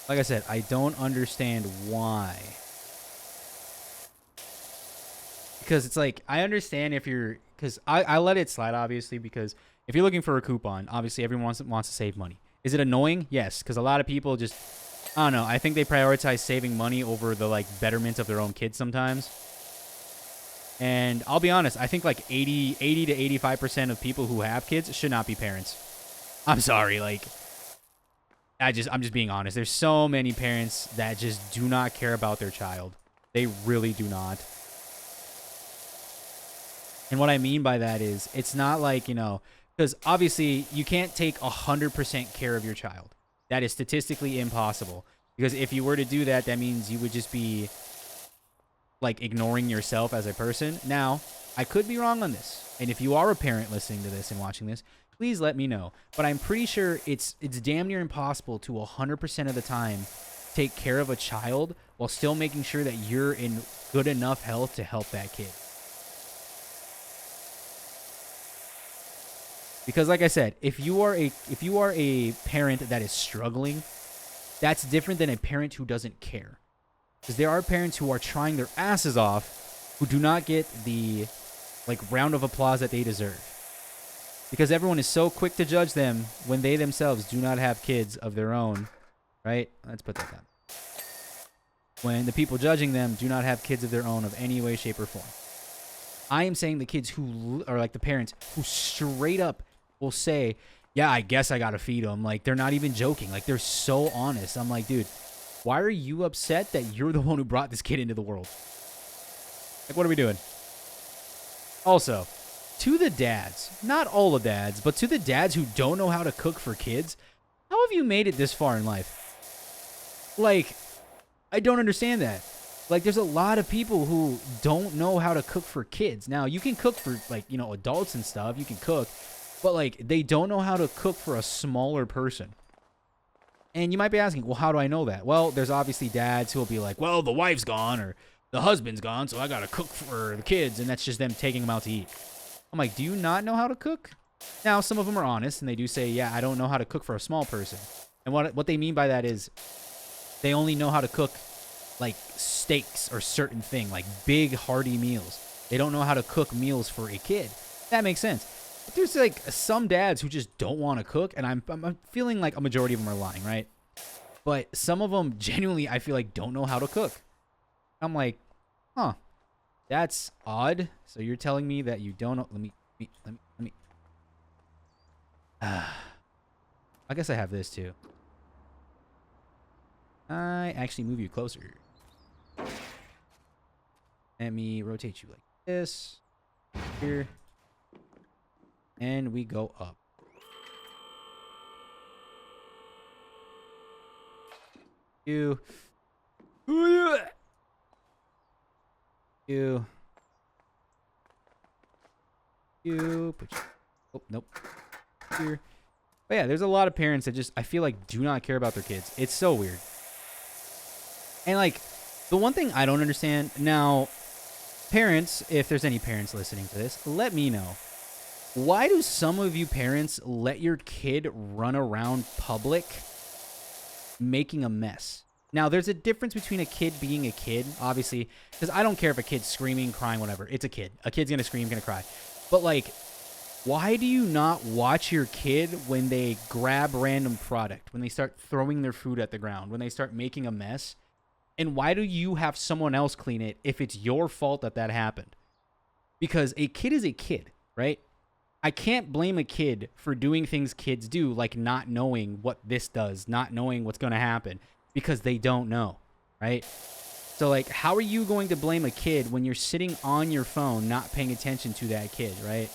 Like I said, I don't understand why. Because it's like, I understand if you're, because I let it slide, obviously, because if you're looking for a coupon, obviously everyone wants to save money. Is it annoying? Yes, because a lot of people just, I don't know, I think they prioritize saving money over the, like, betterment of their own kids sometimes. And I'll be honest, I think like 80 to 85% of people who have kids should not be parents. I'm sorry, like, I'm just being honest. There's so many parents that just do not care about their child. They really do not. And what I mean by that is, it's not like, you know, because obviously you can't take 100% care of your child. That is statistically impossible. Because if you were to do that, that means you would just be like ignoring yourself as a person. Now, I could be wrong on this. And if you are a parent listening to this and watching this, please let me know. But I'm pretty sure it's damn near impossible to 100% of the time take care of a child while still making sure that you're in good enough health to help that kid. Because like I said, if you are a parent that is struggling, that's different than a parent who doesn't care. Because there are parents who are trying their asses off who do not get the round of applause that they deserve. Because everyone is so quick to judge them when they themselves do not have kids of their own, right? Let's put that down. When the people judging them do not have kids of their own of any way, shape, or form. I am saying the kids who are like the parents who straight up will say, yeah, I guess I got to feed them. Like, they're not even joking. Like, they're so honest. I'm like, dude, why are you upset that you're the one who brought this kid into the world? Like, what are we doing? Also, to the dads, not all the dads, but to the dads who don't know how to cook for kids, how have you made it this far in life? Like, I don't understand that. Like, there's a lot of people who don't know how to cook for kids. Now, you can cook for, adults and stuff. You can cook. But, they don't know how to cook for a smaller person. And you might be asking, well, how do I know that? Well, there's obviously dads who will be like, well, the wife's gone or the husband's gone, so I got to cook for the kids. And that's just them taking them out to eat. I'm like, do you not know how to cook? Now, some of them are honest, and they do say, yeah, I don't know how to cook for a small person. And what they mean by that is they only know how to cook, steaks or certain thing, like big, hearty meals. They don't know how to cook meals for a kid. That makes sense. But there's, some dads who just don't want to cook, and I'm feeling like a majority of them are lying, right? But some of them genuinely, I feel like, don't know how to cook. I'm like, huh. That's odd. So you're telling me that you don't know. Let me. I guess I have this too. I actually move you closer. Let me rotate you like this. Here. And we go up. You. Put you. Oh, nope. Here. But yeah, there's a lot of parents that just, I feel like, do not care about their kids. It's so weird. And, the one thing I don't understand, now, parents, if there's any parents listening to this, let me know. Why do some of you parents let your kid run around public making a mess? Now, there's a difference between a kid being a kid, obviously, because I don't care if a kid's screaming, crying, whatever. It's a kid. A kid's going to scream, going to cry. But, why do you not watch your kid when they grab random product, when they start throwing their food at the ground, when they start making a mess? And why do you have someone else clean it if it's your fault that happened? Because a kid is a kid, right? I can't blame a kid for doing things kids do, like not knowing what this does, not knowing what's going to happen, because they don't know, right? So, how are you going to blame a kid when you're sitting on your phone not paying attention to that kid, right?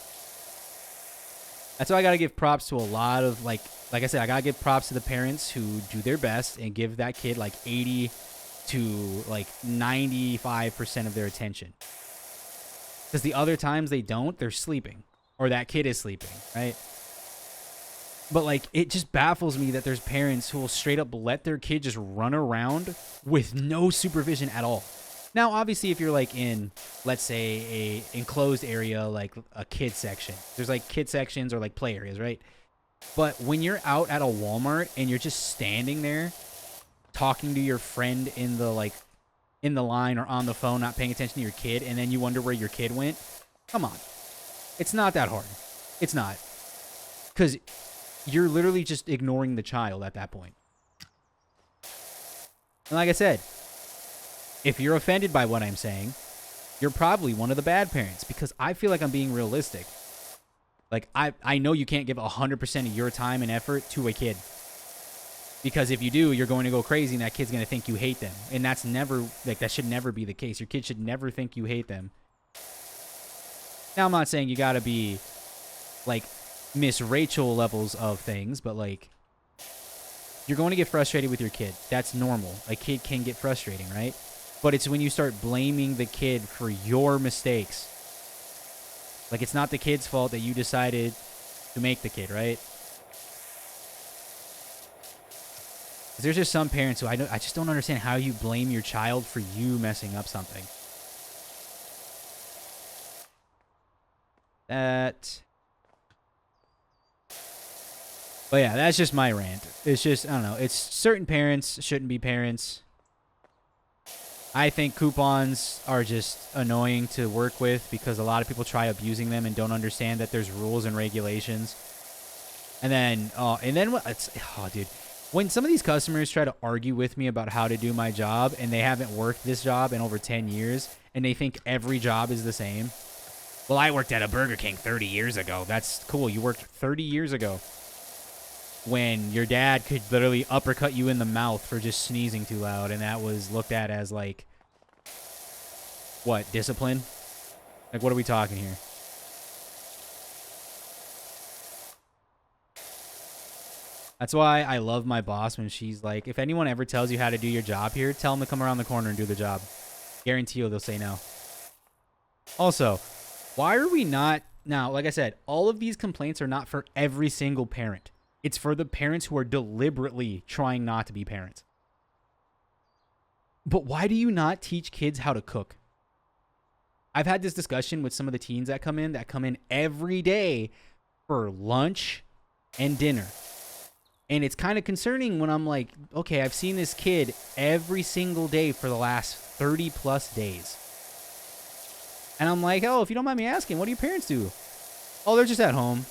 That's why I got to give props to a lot of, like I said, I got to give props to the parents who do their best and give that kid, 80 to, 95% of their attention. Because the other times they don't, they're sleeping. Or that kid is sleeping, right? But, it just baffles me that there's parents who will straight up let their kid just run around with no supervision at all. Now, obviously, if you're, in, let's say, a enclosed area, like a kid section. There's, kid sections or, play areas, right? But when you're out at a Walmart and you're just standing there talking to your friend in the, in the line or on the phone, not paying attention to your kid, and then you wonder where your kid went, come on. It's not that hard. It's not. Because you're literally just ignoring the child at that point. And like I said, if you're offended by what I'm saying, you're probably one of the bad parents, because I feel like I'm being realistic. I know you can't give 100% of your time and effort to a kid. Because if you do, you're going to go crazy and that kid's going to think you hate them. And that's never, that should never be the case. Your kid should never think you hate them. Now, I'm not saying you got to be, Miss Rachel levels of things, but, you're going to get frustrated with your kid. That's normal. A kid can get frustrating, right? But it's when you start blaming the kid for your mistakes. Like, it's not the kid's fault that you decided to make the kid, right? 'Cause there's just some parents who I just don't understand how you blame your child for you messing up something. But yeah, that's just my rant. It's just, I don't know. It's certain parents shouldn't be parents. I think coupons are just annoying to work with because a lot of people try abusing them and don't understand that there's rules and regulations. And then, dude, when some of these customers try to argue with me about how to do my job and they haven't worked this job in over 10 years and they think every job is the same. Well, I worked at a Burger King 30 years ago. That's cool. You worked 30 years ago when your dad could literally uppercut you in the mouth for just sneezing too loud, and that was looked at as, like, what, discipline? Like, what are we talking here? That's why I love my boss when she's like, if anyone ever tells you how to do your job here, tell them to come around the corner and do the job. Guarantee you they'll say no. Also, why are we not... Now, like I said, all of these complaints are not for every single parent. It's for the parents who are deliberately trying not to be parents. But why do you not teach kids how to cook? I've had this discussion with some of the teens that come in every day for lunch and dinner. And it's kind of concerning when I'm like, okay, I've seen this kid every single day for the last 30 plus days. And I'm like, oh, if you don't mind me asking, what do your parents do? Oh, they're just at home.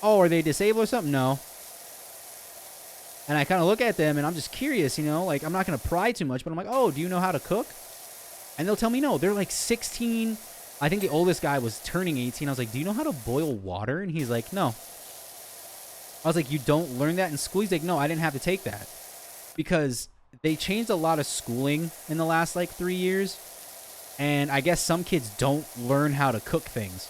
Oh, are they disabled or something? No. And I kind of look at them and I'm just curious, you know, like I'm not going to pry too much, but I'm like, oh, do you know how to cook? And they'll tell me no. They're like 16. I think the oldest guy was turning 18. I was like, do you know how to boil water? And he's like, no. I was like, you don't learn that in school? He's like, no, I didn't have to take that. Because they changed a lot of schooling in the last like 3 years. And I guess some kids don't learn how to cook things.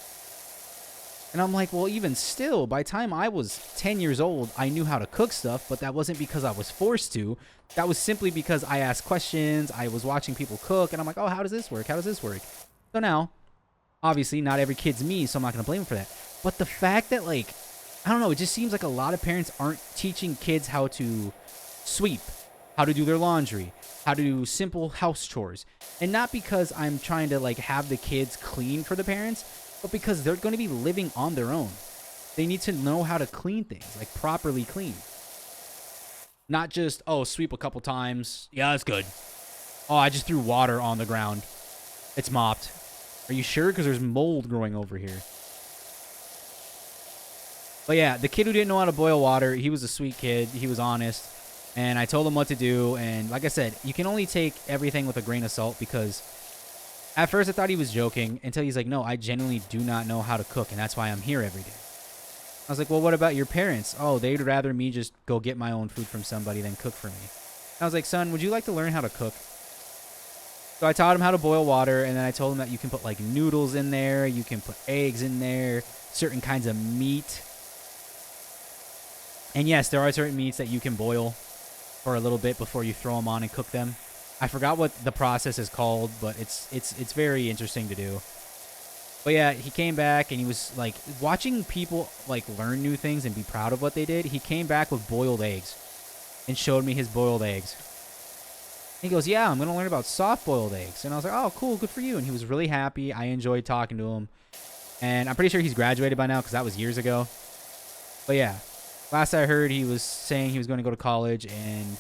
And I'm like, well, even still, by the time I was 10 years old, I knew how to cook stuff, but that wasn't because I was forced to. That was simply because I asked questions, I was watching people cook, and I'm like, oh, how does this work? How does this work? So now, obviously, not every kid's me, so I'm not going to blame them for that. But the fact that, like, I don't know, it just seems like a lot of parents aren't teaching kids how to sweep, how to do their laundry, how to do simple house chores. And not because I'm trying to, like, have the kids clean for the parents, but because they're going to be living on their own. They need to know how to clean things, like properly clean. Not just, oh, sweep a couple times. Yeah, that's good. Oh, I just threw water on the ground. It's mopped. Are you sure? Because there's mold growing over here. But yeah, the kid who didn't know how to boil water, he was a sweet kid. He was honest. And I told him what to do. And like I said, you can only take everything with a grain of salt because... At first, I thought he was joking until he's like, no, I genuinely do not know how to cook, and that's why I'm here every day. I was like, well, what about your parents? Oh, they'd rather me just go get my own food from somebody than cook for me. I was like, son, would you like to learn how to cook? So I taught him how to boil water, and then I told him that you can put, like, noodles in there, you can put eggs in there, certain kinds of meat. And yes, there are certain meats that you can boil for a little bit before you throw them on and cook them. I forgot what the process is called, but it's very interesting to do. But yeah, he came back and he was like watching people like learn new things and be proud of what they did. He came back with boiled eggs and showed me his boiled eggs. He goes, yeah, I'm going to learn about soft boiled eggs. And I was like, oh, cool, good for you. And he was really happy. I enjoyed talking to him. And I'm pretty sure he's graduated by now because that was years ago. But yeah, last I heard, he was saying he was going to go to college and...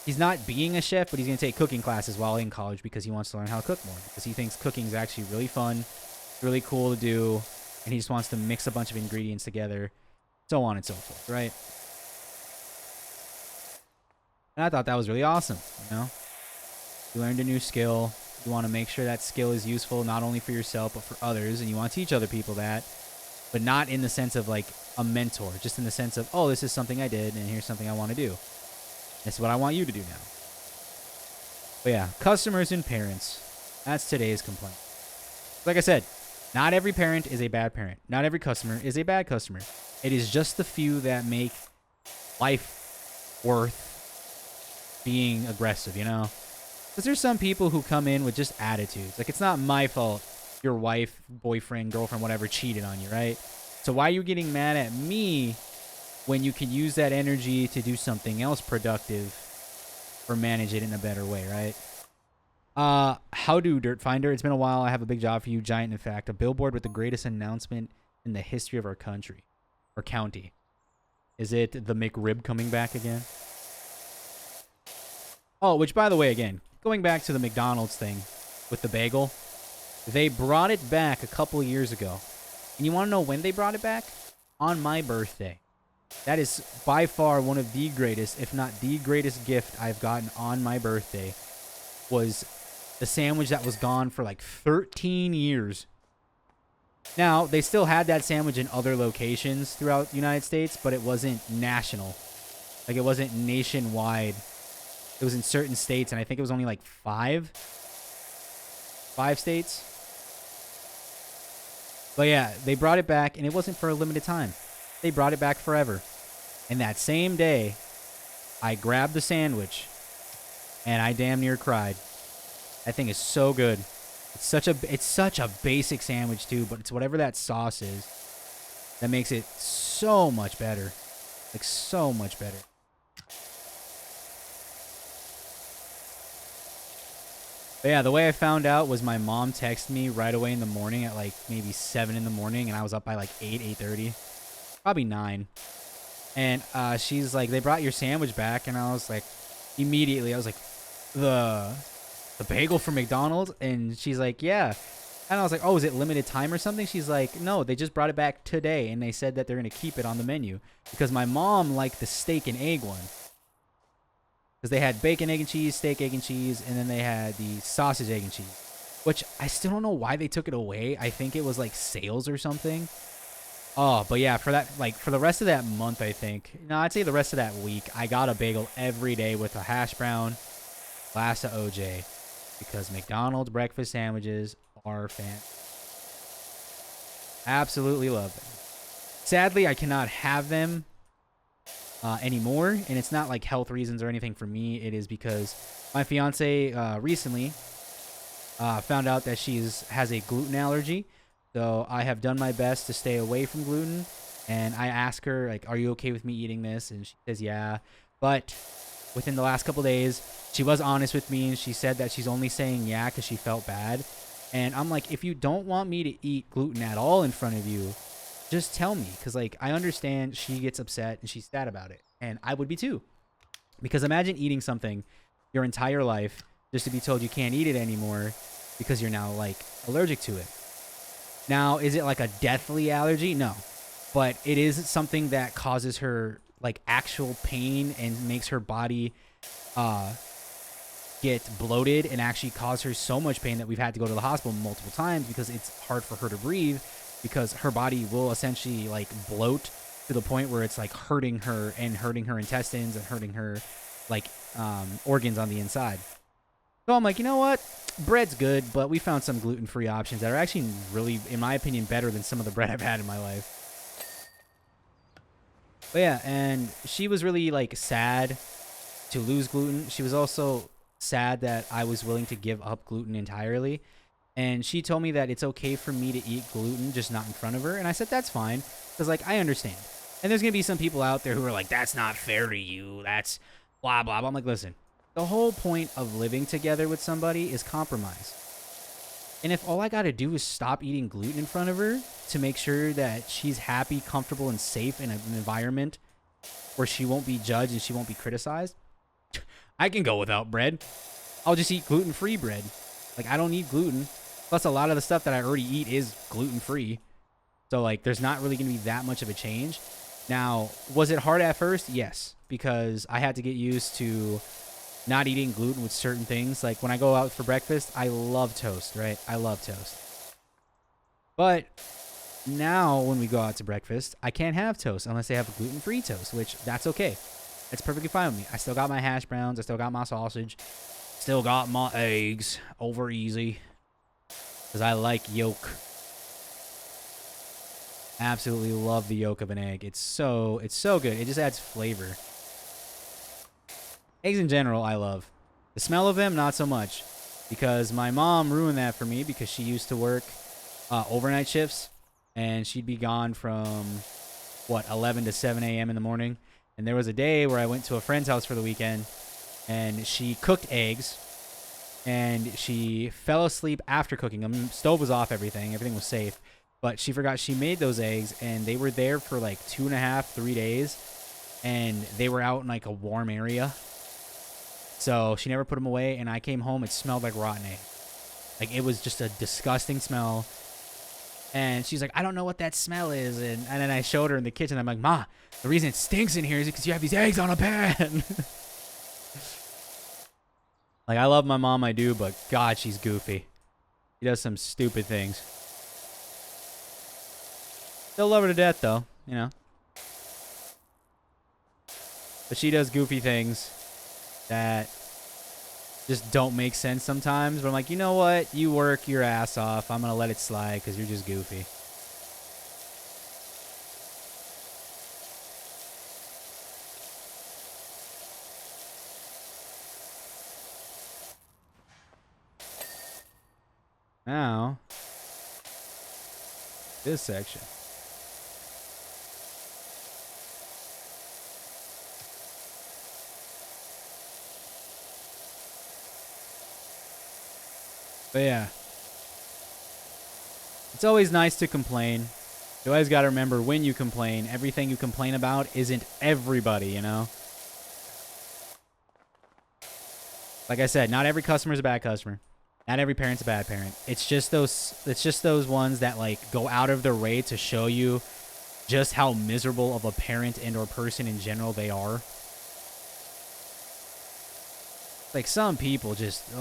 He's not being a chef, but he's going to take cooking classes while in college because he wants to learn how to cook more. Because he thinks cooking is actually really fun, really cool to do, and he just wants to mix a bunch of ingredients together, so on and so forth, right? And I thought that was really awesome, you know? You learned a new skill. You want to make sure that skill is useful not only for yourself, but for others, and you want to teach other people that, but not in the sense of like a mentor, just in the sense of, oh, this is something I did, and here's something I want to do. This is what I want you to do now. But yeah, customers and parents. That's today's complaint. Like I said, not every parent is a bad parent. Not every customer is a bad customer. It is just the few that make life worth being aggressive, you know? Because there's some people who come in with just attitudes. Like, it's not my fault your wife, boyfriend, girlfriend, whatever, cheated on you, right? So why are you getting mad at me when you can use that energy to do something else productive or manage it in a better way, right? How do, Dirt Finder? It's been a while. I have a big job for you, giant in fact. A billboard with the greatest announcement in the history of our country or county. Is it the McRib coming back again? Oh, which, by the way, again, going back to the McDonald's thing with the bagel, they brought it back a couple years ago. And you want to know when they brought it back? On my birthday. That is by far one of the greatest, if not the greatest gift I've gotten on my birthday, was the sandwich that was gone for like 13 years. Now, they still had that sandwich in other locations throughout the United States, but it wasn't national. Like, it wasn't nationwide. It was in certain states, and I think it was only like five states. But yeah, they brought it back, and it wasn't for a limited time. They brought it back forever. And that same day, I grabbed the sandwich, and I damn near cried. That thing is so good. It's such a basic sandwich too, but it's whatever that sauce is that makes it so much better. Like, so much better. But yeah, the way I found out was my mom texted me right away in the morning at like maybe 7 in the morning, and I was up by like 8:30, probably 9. And she's like, they brought your sandwich back, and I was like, immediately, I was like, the bagel from McDonald's? And she's like, yeah. And I was like, oh, is it limited time or something? She's like, no, they just brought it back today, and they said that they're going to keep it on the menu. Because my mom liked the steak and egg one. Because they had bacon, egg, and cheese, steak, egg, and cheese, and then they had the sausage, egg, and cheese. Which, I still don't know why they took it away. I think it was, like, sales or something. Oh, but yeah, for that, like, for the rest of that month, I think. No, I'd say the rest of that week, I got a bagel every day with a hash brown, glass of OJ. Because McDonald's breakfast sandwiches are absolutely love them. Sadly, I cannot have them anymore, and it's not like health reasons or anything for me. It is because my fiance recently found out that she has a gluten allergy. So I have done my best to stay away from gluten, and I ask her, like, are you okay with me eating this? And she says, yeah. But within the last couple days, she was honest with me, and she said that she's only saying yeah because she felt bad. And I'm like, if you don't want me to eat gluten at all in front of you, just tell me. Because, like, I understand she gets upset and she's sad about it. And I would be too. Because imagine eating something your entire life just to be told you can't eat it anymore because you're now, like, allergic to it. Now, is it like a deathly allergy? No. But it is something that causes her, like, actual pain and makes her body get bloated and actually cause her so much pain that we've had to go to the hospital multiple times because it's hard for her to breathe because her body will essentially, like, bloat to the point where it's, like, hurting her intestines and hurting her, like, organs on the inside. So I'm like, you know what? Bread's good, but we found some gluten-free options that are actually really, in my opinion, better than some of the bread I've had in my life. But yeah, and she was really, like, sad to lose gluten. She was also sad that I was willing to give up gluten entirely. And she told me that it's okay for me to eat gluten, just not in front of her. And I said, that's fine, because, like, I understand. And there's going to be some people out there who are like, that's not fair to you. That's blah, blah, blah. I'm like, listen, the whole point of living together with somebody is compromise. And if all I got to do is stop eating gluten in front of her to make sure that she's happy, comfortable, and safe in an environment where she won't be judged and she won't be criticized, I can go without bread. I'll just eat gluten-free bread. Like, I don't need gluten. Plus, a lot of the stuff that I already eat is gluten-free. So, like, there's not really going to be that much of a change. Now, was it hard at first? Yes, because I had to get used to not eating gluten with certain things. Like, when I go out for breakfast, I love toast, right? I love toast. But now, when we go out to breakfast, I can't have toast unless I have a gluten-free toast, which that's okay. That's perfectly fine with me. I still got my hash browns. I still got my sausage. Still got my eggs. Over easy. Because I like yolk. Absolutely love the yolk of an egg. It's so good. It just adds flavor. Eggs in general, I love. The smell of them, not so much. Because my mom ruined that for me because she used to work overnight shifts. And she'd be gone from, 11 to 7 a.m. in the morning. And there was a day where I went to a friend's house for the weekend. And she cooked eggs. And she fell asleep after cooking them. Stove was off, everything was safe. But she forgot she made those eggs, and they were there for like 2.5, 3 days. And they were out in like a warm area. So she never put them away, and I came home, it smelled like rotten egg. Like, it was just a disgusting smell. And she's like, I don't know what that smell is. And then I showed her in the kitchen. I'm like, Ma, the reason it stinks in here is because you have these eggs on a pan. Like, I love my mom, I do, but God, she's goofy. She does some stupid things. Still love her to death, though, you know. But she does goofy things that just don't make sense sometimes. But I'm like, you know what? You work your ass off. I'm going to let it slide because you're just goofy. Now, this section. But yeah, it's always nice to complain. You always got to remember when you complain, everything you complain about isn't everybody, you know? Like I said, not every customer is a bad customer. Not every parent's a bad parent. It's just those ones that like go out of their way to show you just how miserable of a parent and or person in general they are. Like some people just,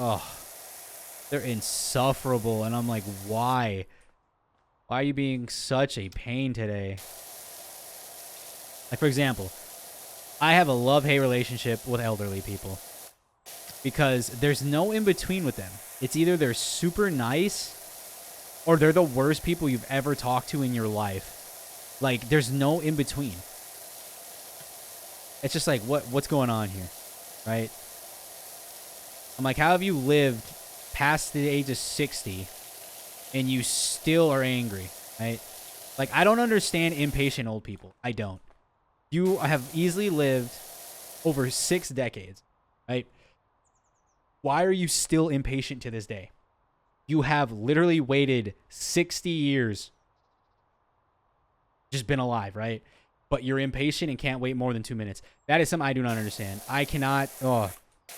they're insufferable. And I'm like, why? Why are you being such a pain today? Like, for example, I have a love-hate relationship with elderly people. Because there's no in-between with them. It's either they're super nice or they're the worst people you've ever talked to in your life. Like, there's no in-between. It's just like, what's going on here? Right? I'm like, how have you lived past the age of 60 and you still are angry, right? Like, I don't understand impatient old people. I don't. You have easily lived over 6 decades, right? Why are you still impatient to this day? You have literally waited 60 years, just been alive, right? But you're impatient and can't wait more than 2 minutes. That is something I do not understand. I cannot,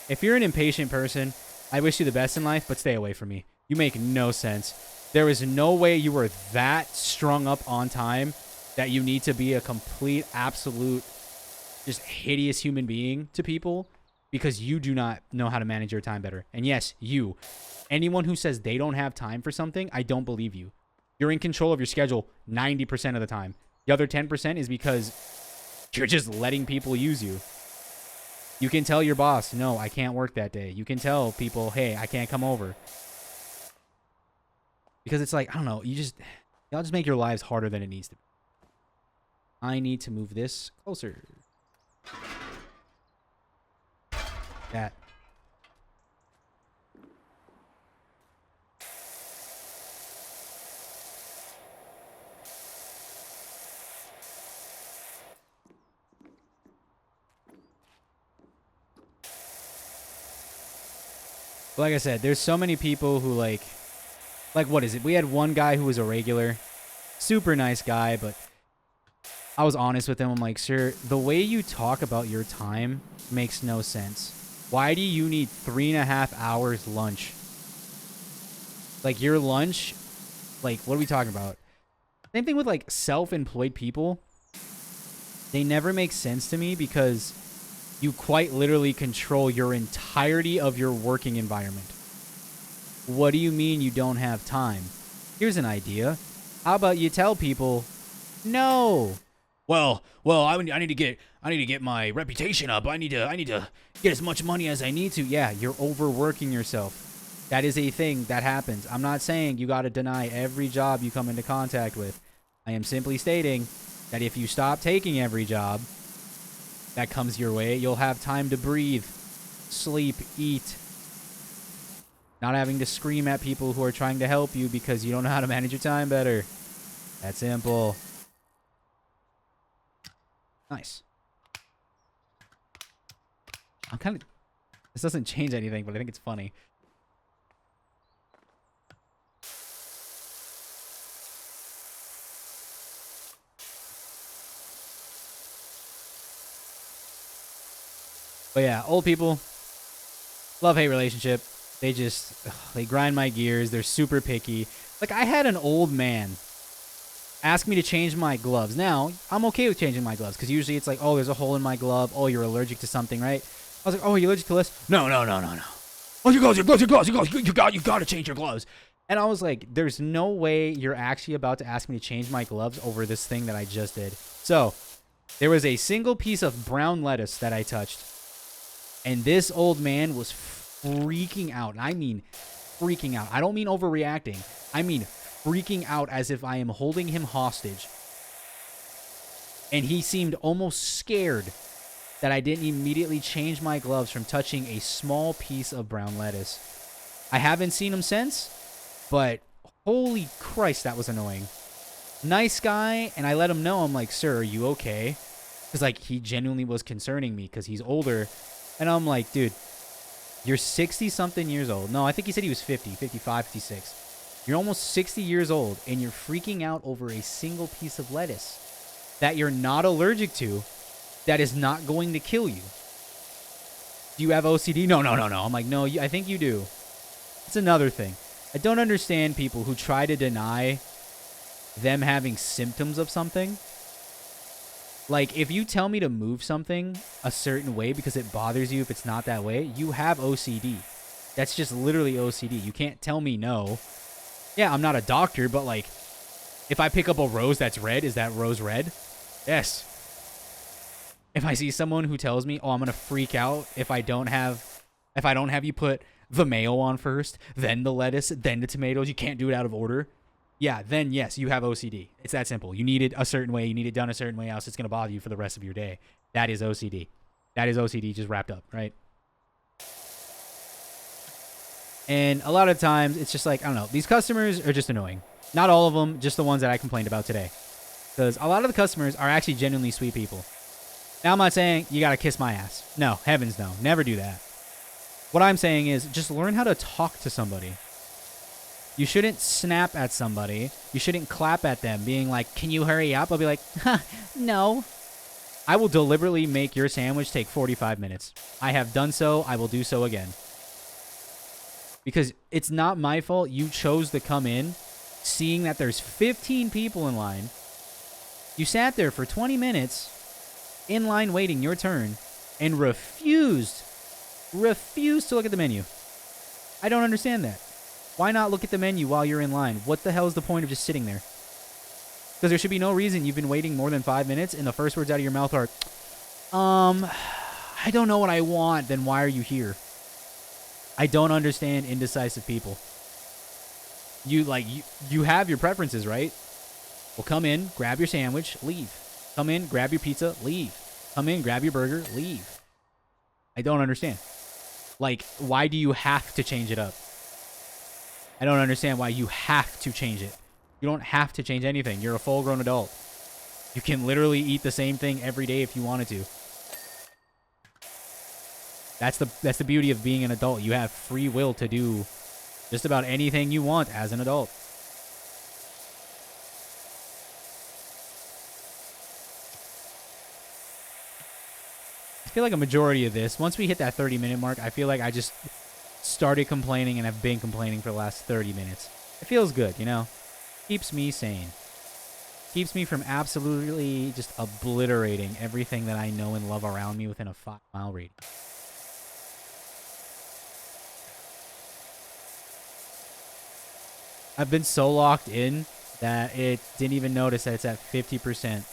if you're an impatient person, I wish you the best in life, but stay away from me. You make no sense. There is no way you are that strung up on time that you need to be a complete, absolute, just hideous human being to people because you do not know how to manage your time better. And yes, you. Anyone who says they don't have time for something, I don't believe you. You're in control of your schedule 90% of the time. The other 10% is because you're just letting people use you. You can tell your boss, no, I can't work that day. You can tell people, hey, I can't come over. Because it's like, I don't know, y'all just make your lives harder than it needs to be. I need to move this closer. That. Like I said, there's so many people who like what is it? We had one guy who was a regular, super nice guy, but I was honest with him. I'm like, sir, the way you talk about your time makes no sense. Why do you need 3.5 hours lunch? Like your lunch, like what are we talking about? Same thing with like self-employed people. They never make sense to me because you quite literally control your entirety of your working environment. What do you mean you don't have time? Here's an idea. How about you tell people, no. Well, I need to get my reputation up. I need to get as much money as I need to. Yeah, you're overworking yourself. That is a thing that happens. I'm not saying you got to deny every job you come into contact with. I am simply stating that if you stop taking every job that comes your way, you'll have time to breathe. sleep, eat. Not having to scream at people who are trying to help you because you don't know how to manage your time better. That simple. Nice. I'm kind of... This doesn't change anything, but I think it's funny. But yeah, old people, love-hate relationship. They just, they grind my gears. They're super picky. Like, I had an old man ask me to change my gloves. Now, I'm okay with changing my gloves because usually it's like, oh, there's a hole in my glove. Oh, you're allergic to something, right? I was like, oh, you're allergic to this? No. Oh, your gloves. You got to change your gloves. And I was like, there's no way you're actually about to ask me to change my gloves over this thing that I just did. So, there was a single piece of brown lettuce that I touched. And this old man was freaking out. And I mean freaking out. I don't mean overreacting. I mean freaking out as if I am holding him hostage. And he seemed almost scared that I didn't immediately change my gloves from touching a small piece of brown lettuce. I haven't seen him since, but holy Christ, that was annoying. Nice guy, and I let him know. I'm like, sir, are you okay? Because, like, he genuinely was concerning me because he's older. And I'm like, dude, you're 60-something years old. No, I think he said he was 50, 55, 56. You're almost 60 years old, and you're freaking out over a single piece of lettuce that you're not allergic to, that is not going to kill you. Do you have OCD? No. I'm like, no, I think you do. It's another thing. I don't understand people who try to deny them having symptoms of something. Like, if you tell me to move something a certain way because it bothers you if it's not that way, you have OCD. That's just literally OCD. You can't tell me no. Yeah, I'm not a doctor, but, like, if I pick up a rose that's red, is that rose red? Yes. If I see someone who tells me, oh, I'm going to freak out if I don't have you put the mayo on first, then the lettuce, then the tomatoes, you can't do it out of order. Yeah, then yes, you have OCD. It's that simple. You need it a certain way. You need it done a certain way, else it's going to bother you for the rest of your day. That is OCD. That is OCD just wrapped up, right? And a lot of times, it's just like, I don't know. These customers are just annoying. Not all of them, just the ones that I complained about today. Because a lot of the customers are actually genuinely sweet people. Now, I'm not saying you got to kiss my ass. No, heavens no. Never do that. What I'm saying is just learn how to talk to somebody. You shouldn't snap at somebody. You shouldn't clap at them being like, can you hurry up? I'll be like, no. I will deliberately make your sandwich take 45 minutes. I have done so. I will do so again. Because it's not my fault you chose to come in seeing that there's 15 people in line. You sat there for 20 minutes in line waiting your turn and refused to look at the menu. I don't understand that. Why not look at the menu while you're in line? What the hell is the point of just sitting there? Because there should be no reason you've been waiting more than 5 minutes and the first words out of your mouth are, I don't know what I want, then why are you here? I don't understand indecisive people. You have your preferences, right? Well, come in, grab your sandwich, leave. Come in, grab your pizza, leave. Come in, grab your burger, leave. I don't understand. Like, why do you have to change it up? I don't understand why you have to change it. You don't have to change anything. You're a full-grown adult. You can literally eat the same thing every day if you wanted to. That's the beauty of being an adult. You have free will to do just about anything you want as an adult. I feel like a majority of this, once we hit that 30-minute mark, I feel like I just started complaining and have been complaining for the last 30 minutes. It feels good, you know? Keeps me sane. Keeps me from absolutely just obliterating everything that I know and love around me within a 5-mile radius. I've been so locked in that it didn't even notice that it's at 50%.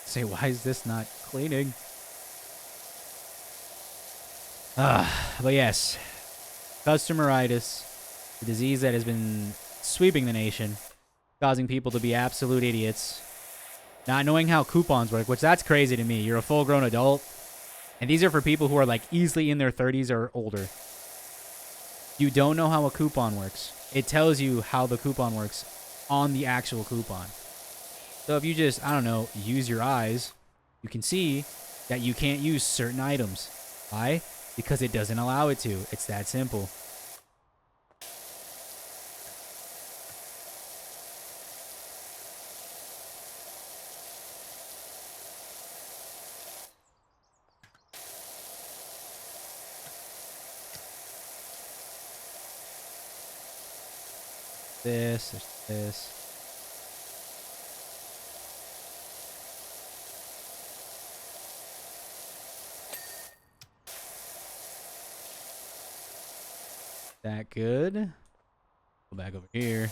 Say, why is this not cleaning? But yes, customeritis. The disease that has been sweeping the nation, causing people to be absolute idiots. Not knowing how coupons work, which that's crazy to me. You're a full-grown adult, and these are for people who are like easily in their 30s or older. You don't know how a coupon works. It tells you how the coupon works on the actual coupon. So if you just, I don't know, use your eyes, you can see that you can't use certain items. Why? Because it doesn't allow it to. It's that simple. This. That good. Go back over here.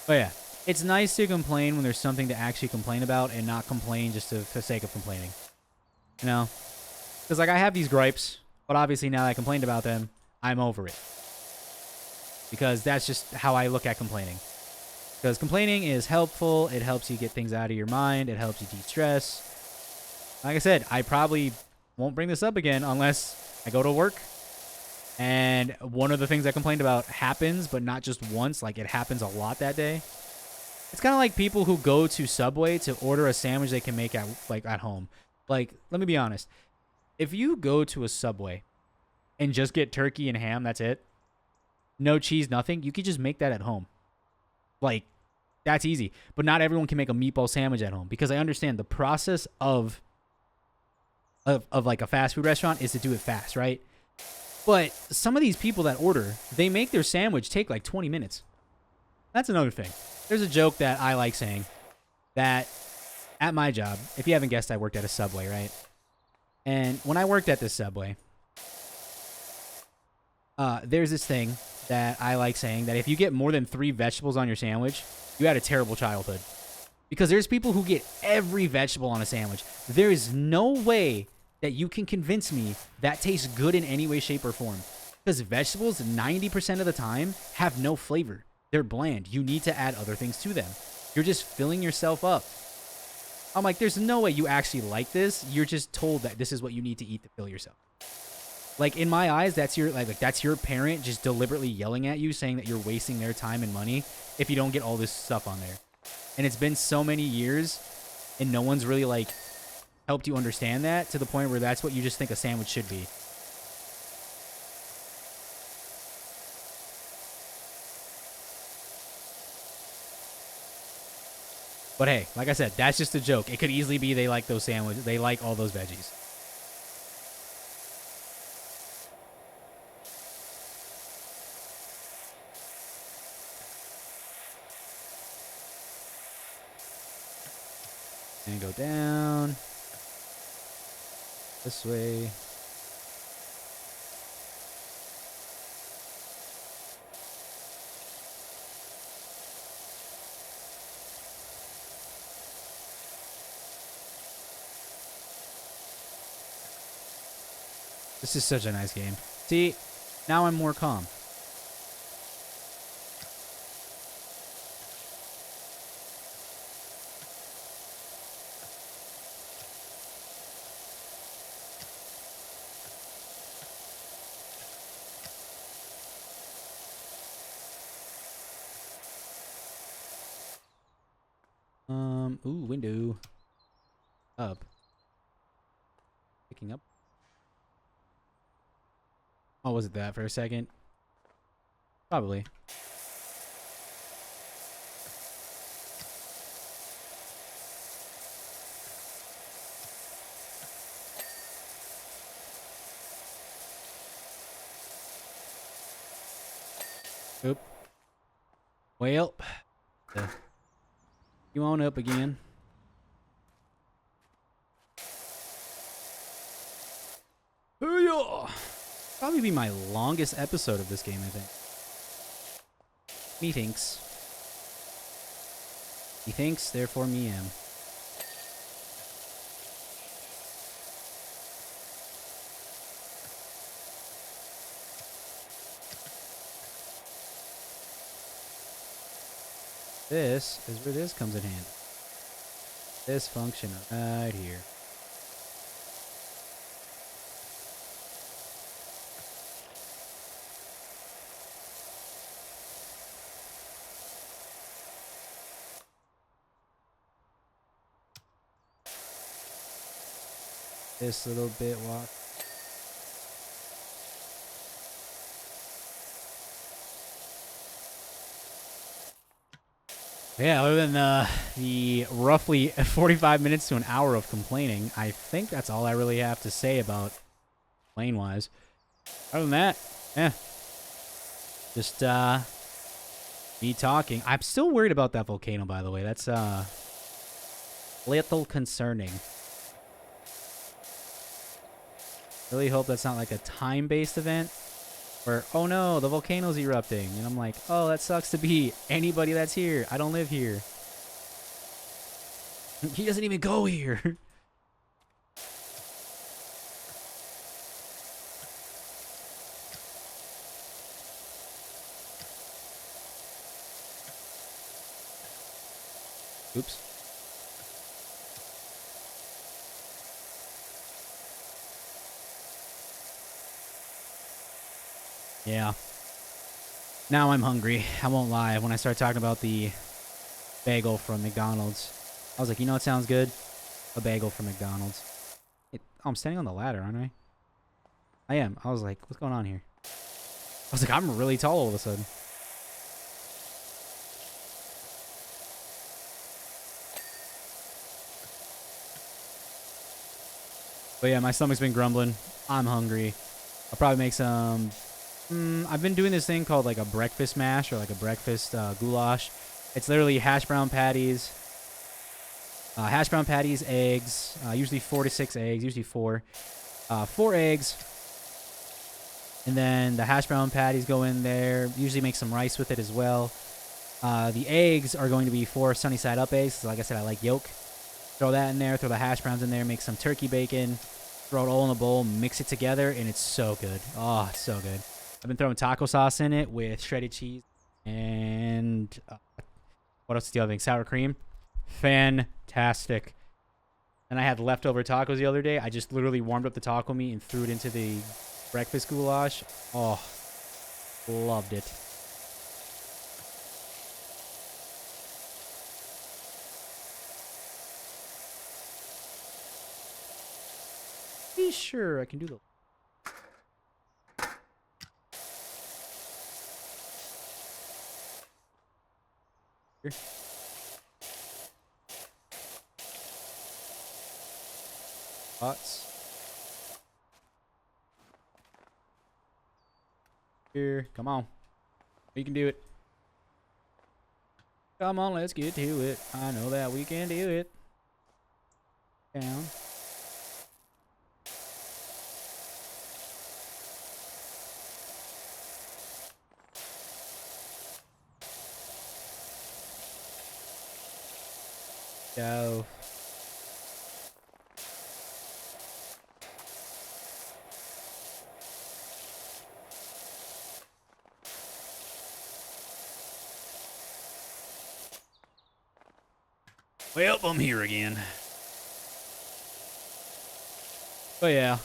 But yeah, it's nice to complain when there's something to actually complain about and not complain just for the sake of complaining. You know? Because, like, I have these gripes, but obviously now that I complained about them, I'm over it. Because that's just how I look at complaining. Because complaining is helpful. It helps you get things out of your mind. It helps you de-stress. Like I said, I probably won't bring this up again unless I go to work and one of the things I complained about happens, but not just once. Like, it happens a lot that day. It's kind of like people who go to Subway to order a sandwich they can make at home. Like, let me be honest. If you go to a Subway and just get turkey and ham, that's it. No cheese, nothing. You could just make that at home. Like, that's easy. But not everyone can make a meatball sandwich at home, because I understand the process of like a fast food restaurant is to do it fast, right? But some of these people that order, they make their sandwich take like 20 minutes. That's another thing. There's a joke that I like saying that at my job, if you haven't guessed, I worked at a Subway, right? And when I worked at this Subway, there's this thing that I like saying that if you get more than 3 vegetables on your sandwich, you had a terrible childhood. Because there's people who get every vegetable on a sandwich. There is no way that you can convince me that tastes good in any way, shape, or form. Because vegetables, 90% of the time, have no flavor. They're bland. You need to add other things to them. You're just filling yourself up. I'm like, there's no way you actually like this. You're just told that this is what you need to eat to fill yourself. Like, in my eyes, that's your that's your parent just deliberately yelling at you, saying that you're wasting their time and money if you don't get all this stuff on there. And it's been so many years, and no one's really, like, helped you understand that to the point where that's what you just think a sandwich should be. But hey, like I said, that's just a joke. It could easily be they like those sandwiches. They like all those veggies. And go down. This way. This is such a nice game. See, now I'm more calm. Ooh, window. Up. Picking up. Oh, was it that for a second? Probably. Oop. Well. You on up again. Probably be my longest episode of this game, I think. Methinks. He thinks, therefore me am. This is where this comes in handy. This function right here. This little bit walk. Yeah, other than the roughly 45 minutes to an hour of complaining, I think that's all I really have to say about plane-wise. Other than that, yeah. Just me talking. I'm still worried about that volcano, by the way. That's little concerning. Really hope that's not like a time-based event where, oh no, the volcano's erupting. And I'm like, oh, that sucks to be anybody that's here. I don't live here. He doesn't even go here. Oops. Yeah. Now I'm hungry. I won't lie. When I started talking about the bagel from McDonald's, I was like, you know what sounds good? A bagel from McDonald's. Oh, I'm standing on the ladder, aren't I? I am. I was like, what's going on here? I was like, I'm really tall all of a sudden. But yeah, my stomach's been grumbling. I'm hungry. I'll probably make some... I've been doing this thing called like a breakfast mash or like a breakfast goulash. It's literally hash brown patties, eggs, usually 4 to 6 eggs, usually 4. 4 eggs. And then the hash brown patties go in there. Usually make some rice with it as well. The eggs are going to be 4 sunny side up eggs. So like I said, I like yolk. Throw that in there. Throw the hash browns in there. Make some turkey bacon. Throw it all in a bowl. Mix it together. And it's so good. Oh, it's so good. I've been throwing taco sauce in it with shredded cheese. And what else is the other thing? Sour cream. Fantastic. And I had leftover tacos the other day. I just literally warmed up the taco meat and threw it into the breakfast goulash. Oh, loved it. Be sure I can do the... Here. Pots. Here, come on. We can do it. Come on, let's get to it. I know that we can do it. Down. Go. Well, I'm here again. But yeah.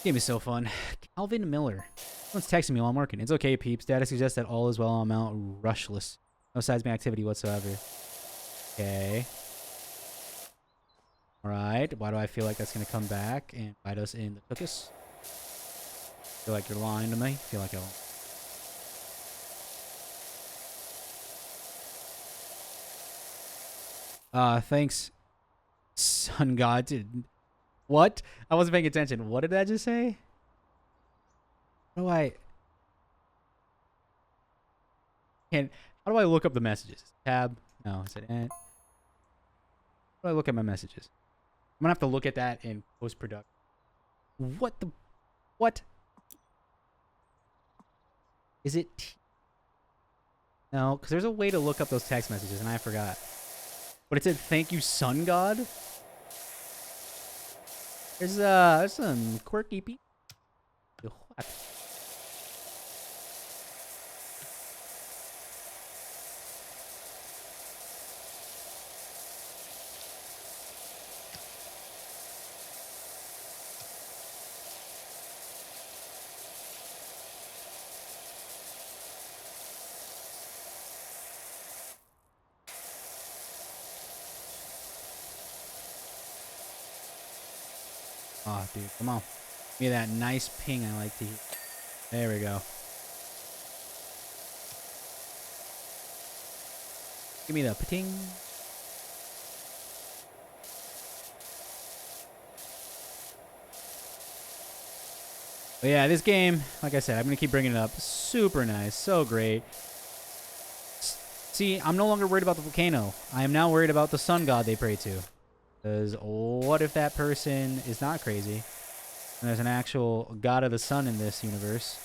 Game is so fun. Calvin Miller. Someone's texting me while I'm working. It's okay, peeps. Data suggests that all is well. I'm out rushless. No seismic activity whatsoever. Okay. Alright. Why do I feel like that's going to come back and bite us in the cookies? Feel like you're lying to me? Feel like thanks, Sun God. What? I wasn't paying attention. What did I just say? How do I... How do I look up the messages? Tab? No, is it ant? How do I look at my messages? I'm gonna have to look at that in post-production. What the... What? Is it... No, because there's a way to look up those text messages, and I forgot. But it said, thank you, Sun God? There's some quirky people. What? Oh, dude, come on. Give me that nice ping I like to hear. There we go. Give me the pating. But yeah, this game, like I said, I'm going to keep bringing it up. Super nice. So great. See, I'm no longer worried about the volcano. I am now worried about the sun god they pray to. Because what if that person is not crazy? And there's an actual god of the sun in this universe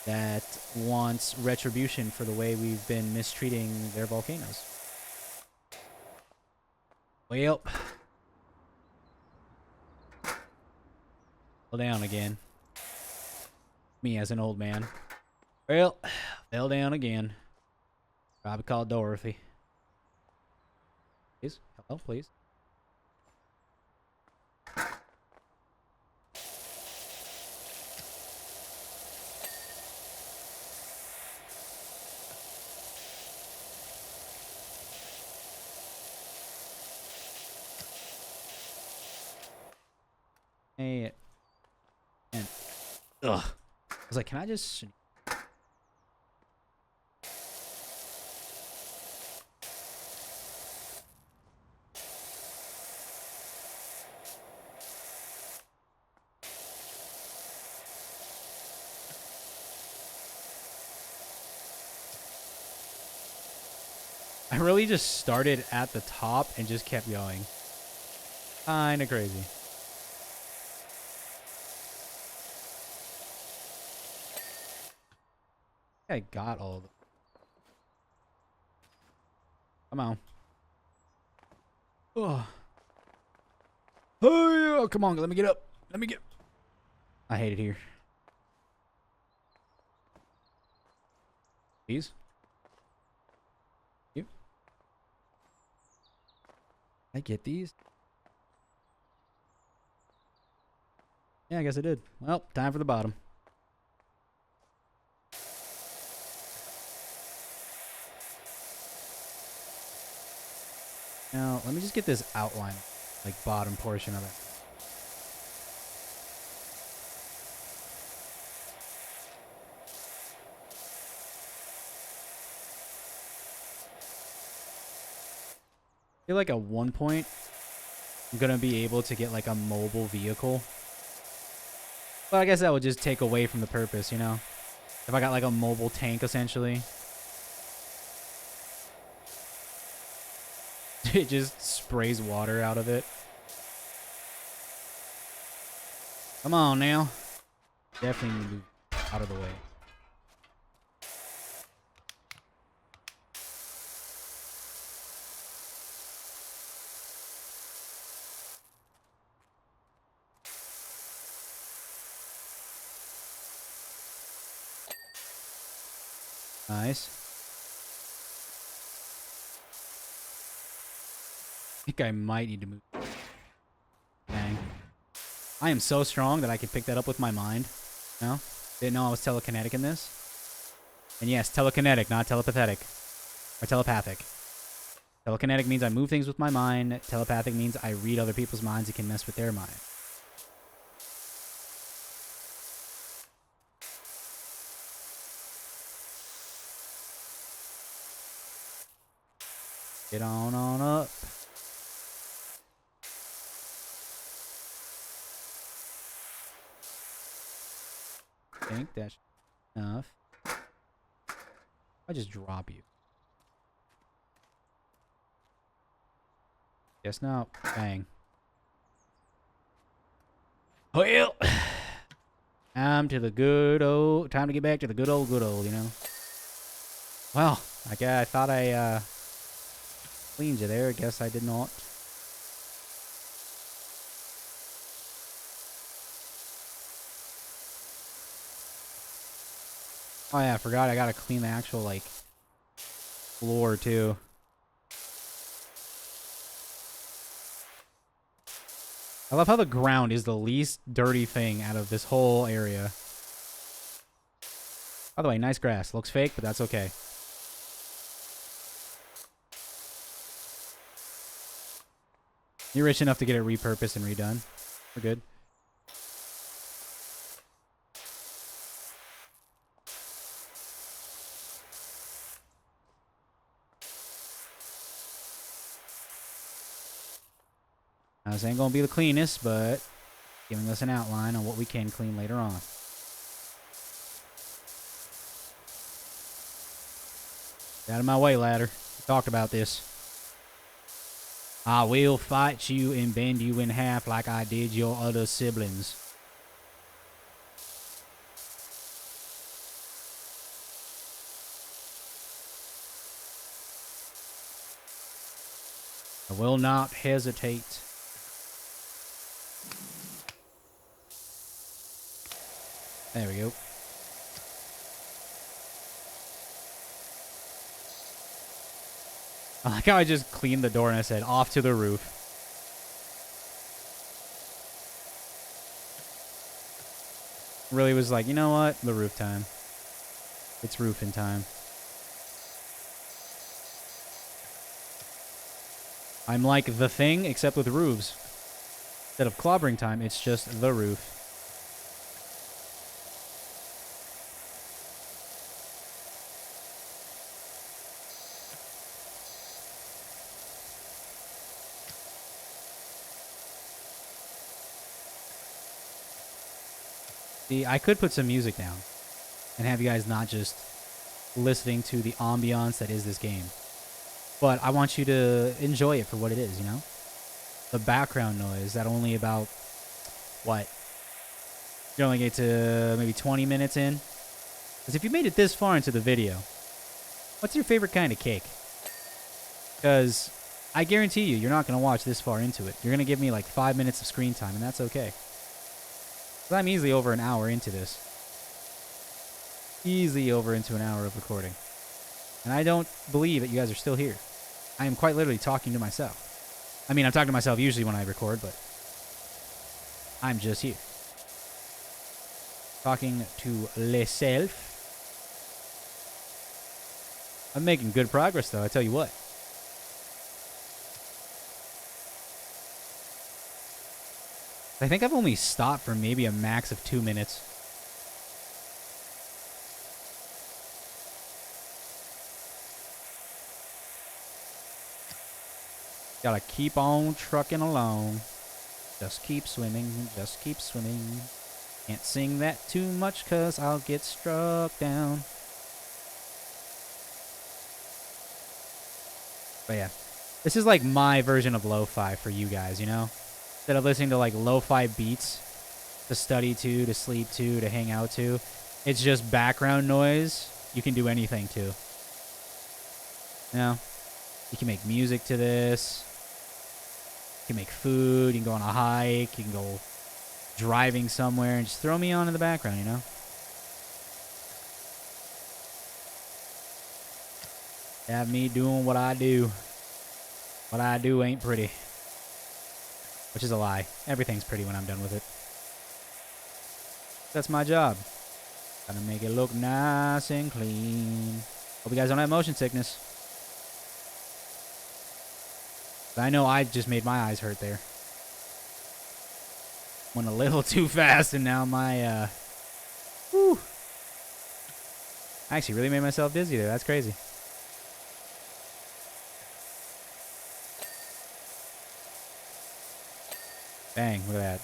that wants retribution for the way we've been mistreating their volcanoes. Well, fell down again. Me as an old man. Well, fell down again. Probably called Dorothy. Please? Hello, please. Hey, and ugh. I was like, can I just? I really just started at the top and just kept going. Kinda crazy. I got all of them. Come on. Oh. Oh, come on. Let me get up. Let me get. I hate it here. These? You? I get these? Yeah, I guess I did. Well, time for the bottom. Now, let me just get this outline, like bottom portion of it. I feel like at one point, I'm going to be able to get like a mobile vehicle. But I guess that would just take away from the purpose, you know? If I got like a mobile tank, essentially. It just sprays water out of it. Come on now. Definitely need to move out of the way. Nice. I think I might need to move. Dang. I am so strong that I can pick that up with my mind. No? Didn't know I was telekinetic in this. And yes, telekinetic, not telepathetic. Or telepathic. Telekinetic means I move things with my mind. Telepathic means I read other people's minds and can mess with their mind. Get on up. I think that's enough. I'll just drop you. Yes, no. Bang. Well, time to the good old. Time to get back to the good old, you know. Well, I thought I cleaned you there. I guess I did not. Oh yeah, I forgot. I gotta clean the actual like floor too. I love how the ground is the least dirty thing out of this whole area. By the way, nice grass. Looks fake, but that's okay. You're rich enough to get it repurposed and redone. We're good. This ain't gonna be the cleanest, but giving us an outline on what we can clean later on. Get out of my way, ladder. We talked about this. I will fight you and bend you in half like I did your other siblings. I will not hesitate. There we go. I like how I just cleaned the door and I said, off to the roof. Really was like, you know what? The roof time. It's roofing time. I'm like The Thing, except with roofs. Instead of clobbering time, it's just the roof. See, I could put some music down and have you guys not just listening to the ambiance that is this game. But I want you to enjoy it for what it is, you know? The background noise that only about, what? You only get to maybe 20 minutes in? Because if you made it this far into the video, what's your favorite kind of cake? Because I guarantee you, you're not going to watch this far into it. You're going to give me like 5 minutes of screen time, and that's okay. I'm easily over an hour into this. Easily over into an hour of recording. And I don't believe that you guys are still here. I am quite literally talking to myself. I mean, I'm talking to myself usually when I record, but I'm just here. Talking to myself. I'm making good progress, though, I tell you what. I think I've only stopped for maybe a max of 2 minutes. Gotta keep on trucking along. Just keep swimming, just keep swimming. Can't sing that too much cause I'll get struck down. But yeah, this is like my version of lo-fi for you guys, you know? Instead of listening to like lo-fi beats to study to sleep to hang out to, it's just background noise. You can do anything to. You know? You can make music to this. You can make food. You can go on a hike. You can go driving somewhere and just throw me on in the background, you know? Have me doing what I do. What I do ain't pretty. Which is a lie. Everything's pretty when I'm done with it. That's my job. Gotta make it look nice and clean. Hope you guys don't have motion sickness. But I know I just made my eyes hurt there. Went a little too fast and now my, whew. I actually really made myself dizzy there. That's crazy. Bang, look at that.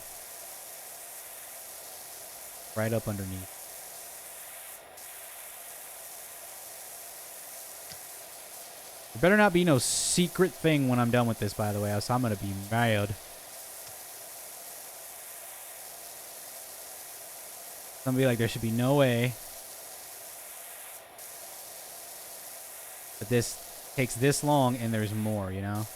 Right up underneath. There better not be no secret thing when I'm done with this, by the way, else I'm gonna be mad. I'm gonna be like, there should be no way that this takes this long and there's more, you know?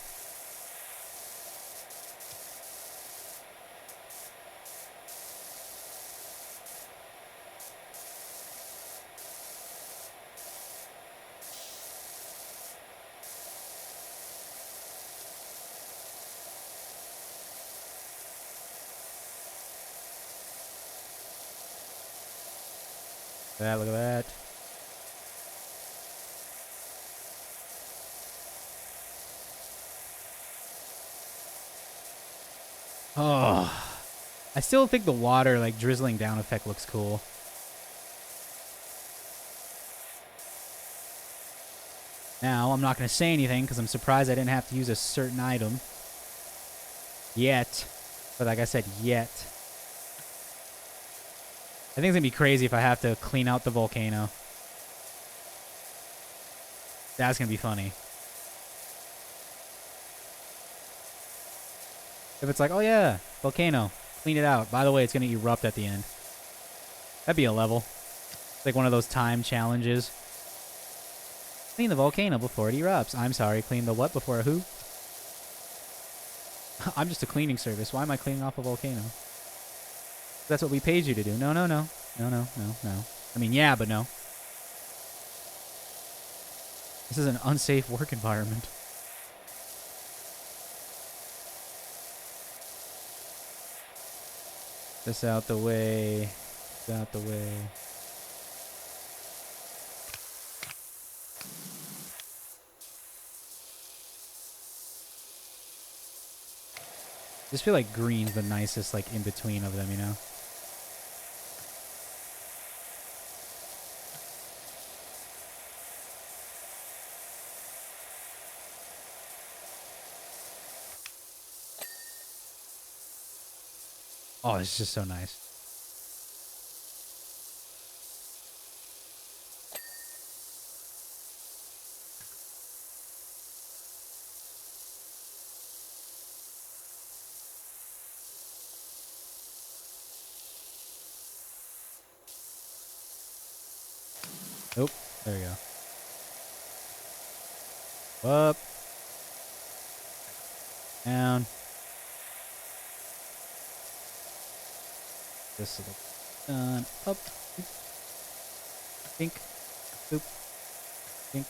Look at that. Oh, I still think the water, like, drizzling down effect looks cool. Now, I'm not going to say anything because I'm surprised I didn't have to use a certain item. Yet. But like I said, yet. I think it's going to be crazy if I have to clean out the volcano. That's going to be funny. If it's like, oh yeah, volcano, clean it out. By the way, it's going to erupt at the end. That'd be a level. It's like one of those time challenges. Clean the volcano before it erupts. I'm sorry, clean the what before a who? I'm just a cleaning service. Why am I cleaning off a volcano? That's what we paid you to do. No, no, no. No, no, no, no. I mean, yeah, but no. This is an unsafe work environment. This out the way. This out the way. I just feel like green's the nicest, like, in between of them, you know? Oh, it's just so nice. Nope. There we go. Up. Down. This little done. Up. Pink. Boop. Pink.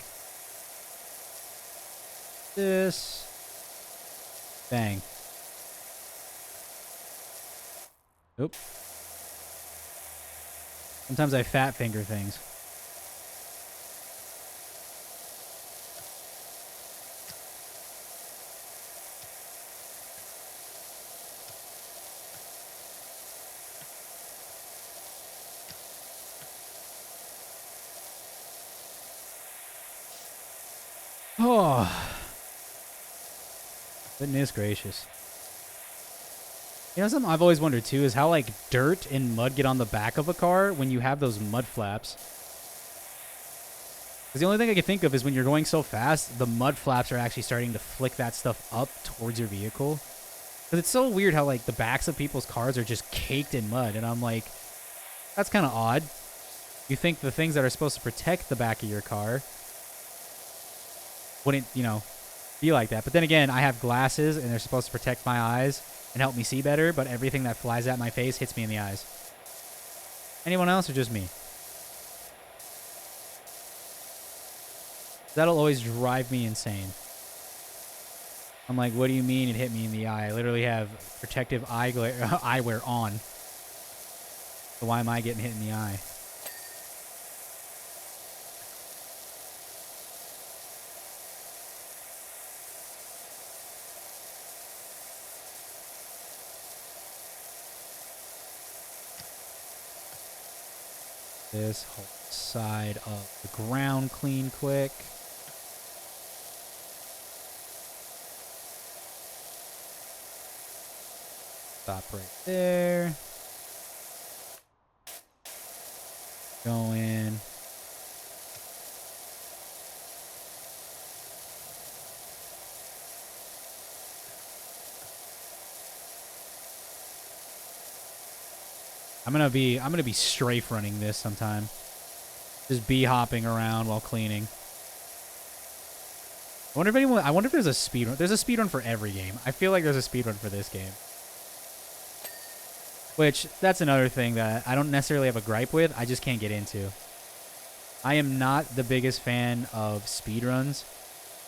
This. Bang. Oop. Sometimes I fat finger things. Oh. Goodness gracious. You know something I've always wondered too is how like dirt and mud get on the back of a car when you have those mud flaps. Because the only thing I can think of is when you're going so fast, the mud flaps are actually starting to flick that stuff up towards your vehicle. Because it's so weird how like the backs of people's cars are just caked in mud. And I'm like, that's kind of odd. You think the things that are supposed to protect the back of your car wouldn't, you know, be like that. But then again, I have glasses and they're supposed to protect my eyes and help me see better, but everything that flies at my face hits me in the eyes. Anyone else or just me? That'll always drive me insane. I'm like, what do you mean it hit me in the eye? I literally have protective eyewear on. So why am I getting hit in the eye? This whole side of the ground clean quick. Stop right there. Go in. I'm gonna be strafe running this sometime. Just bee hopping around while cleaning. I wonder if there's a speed run. There's a speed run for every game. I feel like there's a speed run for this game. Which, that's another thing that I don't necessarily have a gripe with. I just can't get into. I am not the biggest fan of speedruns.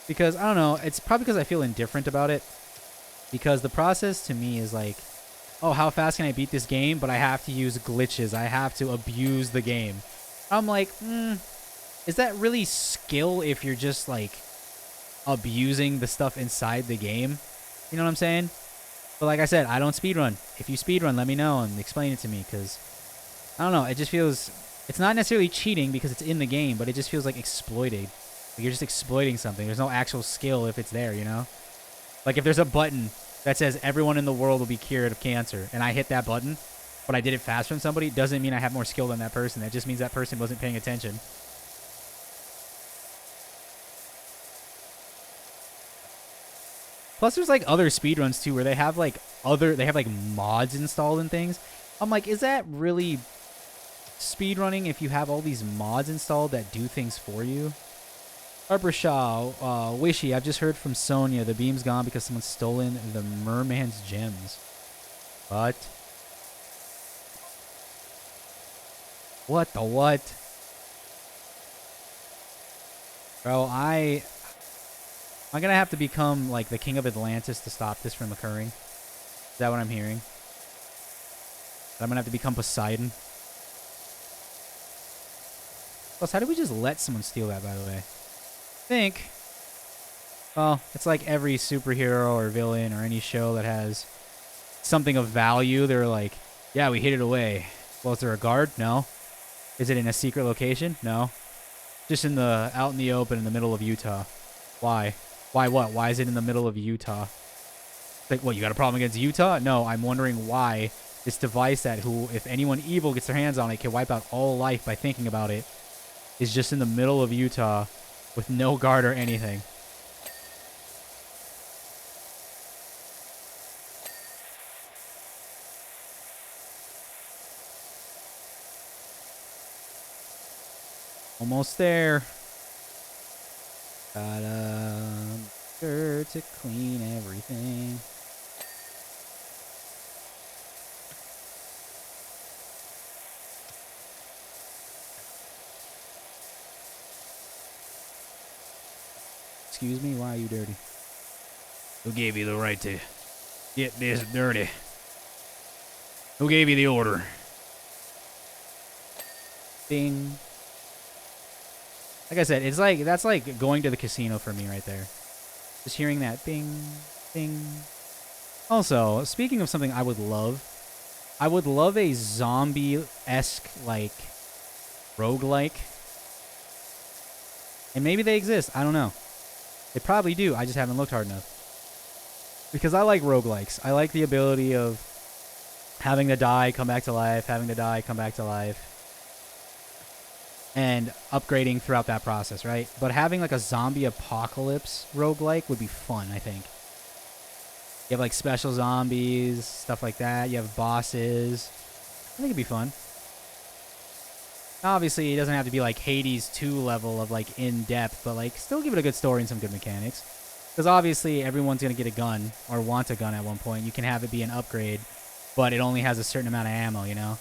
Because, I don't know, it's probably because I feel indifferent about it. Because the process to me is like, oh, how fast can I beat this game? But I have to use glitches. I have to abuse the game. I'm like, is that really skill if you're just like abusing the stuff inside the game? You know what I'm saying? But like I said, I don't speedrun. If you speedrun, let me know and explain it to me, because I don't know. It just feels, it's not necessarily cheating because it's in the game, but it just feels like exploited. Like you're just exploiting something. There's no actual skill if it's there, you know? Like if there's a button that says everyone in the world will be cured of cancer, and I hit that button, but I did it faster than somebody, doesn't mean I have more skill than that person. That just means that person wasn't paying attention. Plus, there's like other speedruns too where they have like mods installed and things. I'm like, is that really speedrunning if you have all these mods installed that do things for you? Harper Shaw, Wishy, I've just heard from Sonia. The beam's gone because someone's stolen the merman's gems. What? What the what? Bro, I'm gonna have to become like the king of Atlantis to stop this from occurring. Is that what I'm hearing? I'm gonna have to become Poseidon. Plus, how did we just let someone steal that, by the way? I think, well, it's like every superhero or villain or any show that has something of value. They're like, yeah, we hid it away. Well, is there a guard? No. Is it in a secret location? No. Just out in the open in the middle of Utah. Why? Why what? Why is it in the middle of Utah? Like, what, you got a problem against Utah? No, I'm wondering why this device that if anyone evil gets their hands on it, can wipe out all life by thinking about it, is just in the middle of Utah with no guard or anything. Almost there. Gotta sure to clean everything. Excuse me, why are you dirty? Who gave you the right to get this dirty? Who gave you the order? Ding. Like I said, that's like going to the casino for me right there. Just hearing that bing, bing. Also, speaking of something I would love a zombie-esque, like, roguelike. And maybe they exist. I don't know. They probably do. I just haven't looked hard enough. Because I like roguelikes. I like the ability of having to die, come back to life, having to die, come back to life. And upgrading throughout that process, right? But having like a zombie apocalypse roguelike would be fun, I think. You have like special zombies, stuff like that. You have bosses. I think it'd be fun. Obviously, it doesn't have to be like Hades 2 level of like in-depth, but like still give it a good story and some good mechanics. Because obviously, everyone's going to get a gun or want a gun at one point. You can have it be an upgrade, but it only has a certain amount of ammo, you know?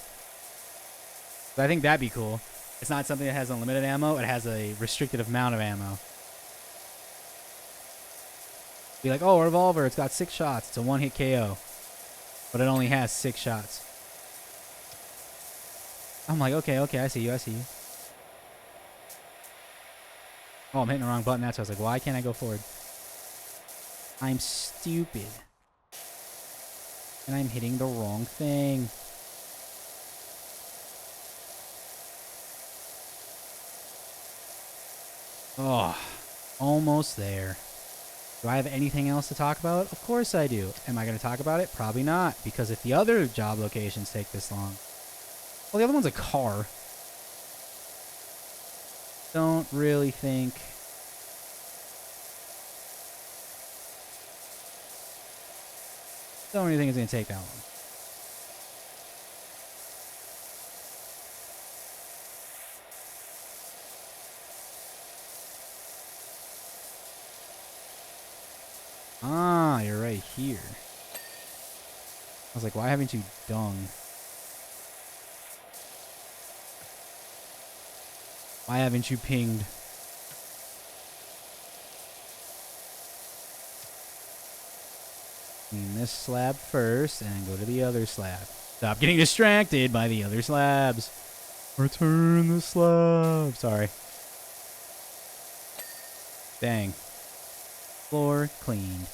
So I think that'd be cool. It's not something that has unlimited ammo. It has a restricted amount of ammo. Be like, oh, a revolver. It's got 6 shots. It's a one-hit KO. But it only has 6 shots. I'm like, okay, I see you. Oh, I'm hitting the wrong button. That's why I was like, why can't I go forward? I'm stupid. And I'm hitting the wrong thing. Oh, almost there. Do I have anything else to talk about? Of course I do. Am I going to talk about it? Probably not, because if the other job locations take this long... Well, the other one's a car. Don't really think... Don't really think it's going to take that long. Ah, you're right here. I was like, why haven't you dung? Why haven't you pinged? Clean this slab first and go to the other slab. Stop getting distracted by the other slabs. Return the slab. Sorry. Dang. Floor cleaned.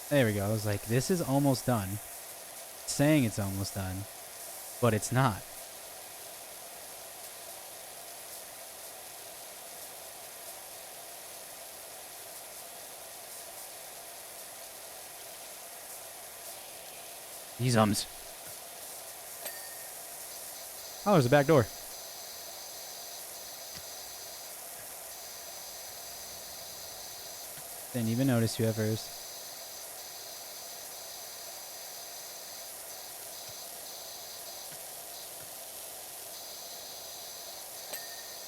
There we go. I was like, this is almost done. It's saying it's almost done, but it's not. These ums. Oh, there's a back door. Didn't even notice you at first.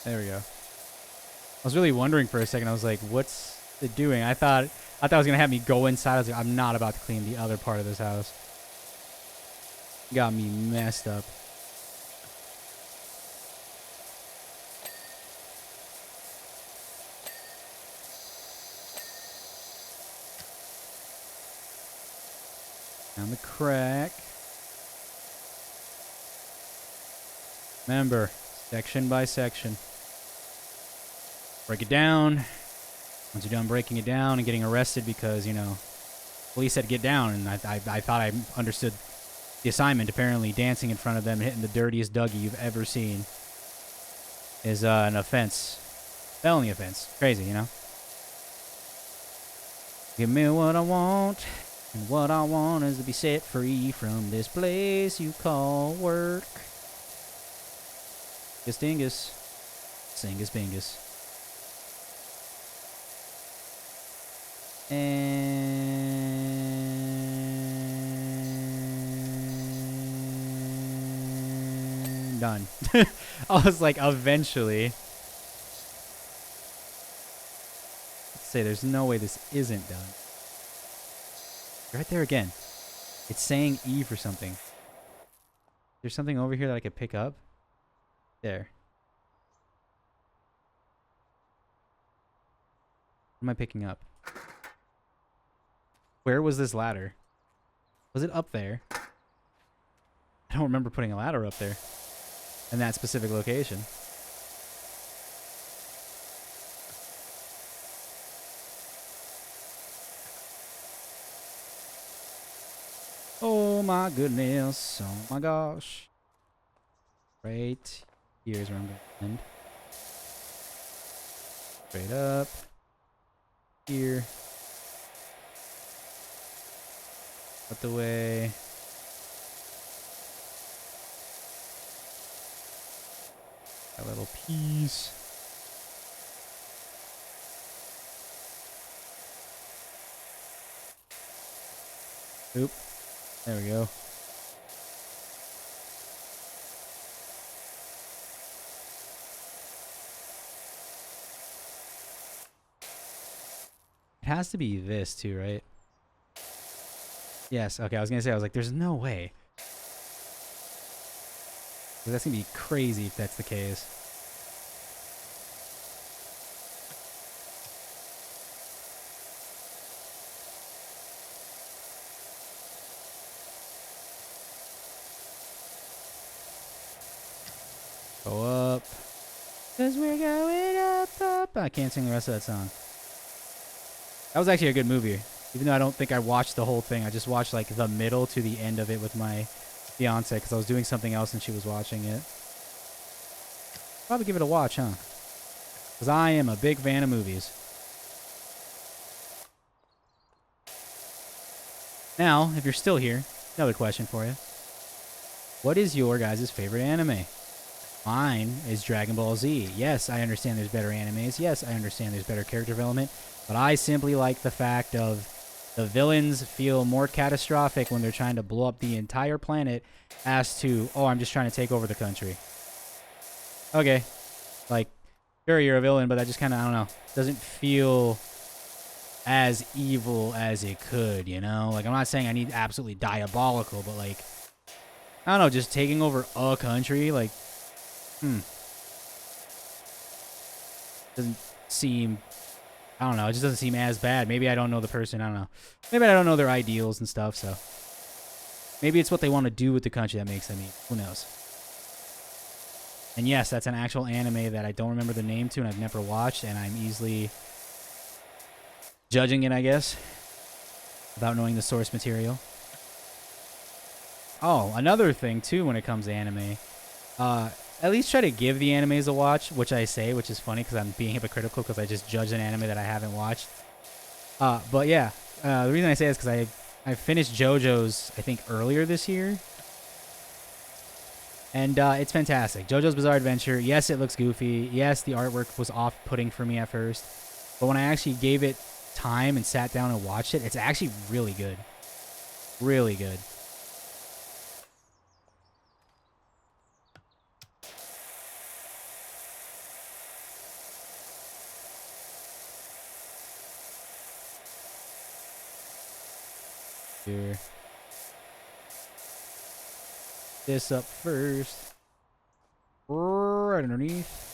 There we go. I was really wondering for a second. I was like, what's it doing? I thought it was gonna have me go inside. I was like, I'm not about to clean the other part of this house. Got me messed up. Down the crack. Remember, section by section. Break it down. Once you're done breaking it down and getting arrested because, you know, police said get down, and I thought I understood the assignment. Apparently, dancing in front of them and hitting the dirtiest Dougie you've ever seen is an offense. Felony offense. Crazy, you know? Give me what I want, and what I want is to be set free from this place you call work. Dingus. Singus bingus. And done. I was like, eventually. Let's say there's no way this isn't done. Right there again. It's saying E for something. There's something over here that I could pick up. There. What am I picking up? Where was this ladder? Was it up there? I don't remember putting a ladder up there in that specific location. Oh my goodness. Oh my gosh. Right here's where I'm going to end. Straight up. Here. Out the way. A little piece. Oop. There we go. It has to be this too, right? Yes. Okay, I was going to say, I was like, there's no way. That's going to be crazy if that's the case. Go up. 'Cause we're going up. I can't sing the rest of that song. That was actually a good movie. Even though I don't think I watched the whole thing. I just watched like the middle to the end of it with my fiance because I was doing something else and she was watching it. Probably give it a watch, huh? Because I am a big fan of movies. Now, if you're still here, another question for you. What is your guys' favorite anime? Mine is Dragon Ball Z. Yes, I understand there's better animes. Yes, I understand there's better character development. But I simply like the fact of the villains feel more catastrophic when they're trying to blow up the entire planet as to, oh, I'm just trying to take over the country. Okay. Like, sure, you're a villain, but that just kind of, I don't know, doesn't feel as evil as it could, you know? Like, I'm not saying I need absolutely diabolical, but, like, I don't know, just taking over a country, like, doesn't seem, I don't know, it just doesn't seem as bad. Maybe I don't know the person, I don't know. Maybe I don't know their ideals and stuff, so. Maybe it's what they want to do with the country that makes them evil. Who knows? And yes, that's an actual anime that I don't remember the name to and I've never watched, and I'm easily judging it, I guess. without knowing the source material. Oh, another thing too when it comes to anime. At least try to give the animes a watch, which I say, which is funny because I'm being hypocritical because I just judged an anime that I haven't watched. But yeah, the reason I say this is because I finished JoJo's, I think, earlier this year. And it's fantastic. JoJo's Bizarre Adventure, yes, it looks goofy. Yes, the artwork was off-putting for me at first. But when I actually gave it time and sat down and watched it, it's actually really good. Really good. Here. This up first. Right underneath.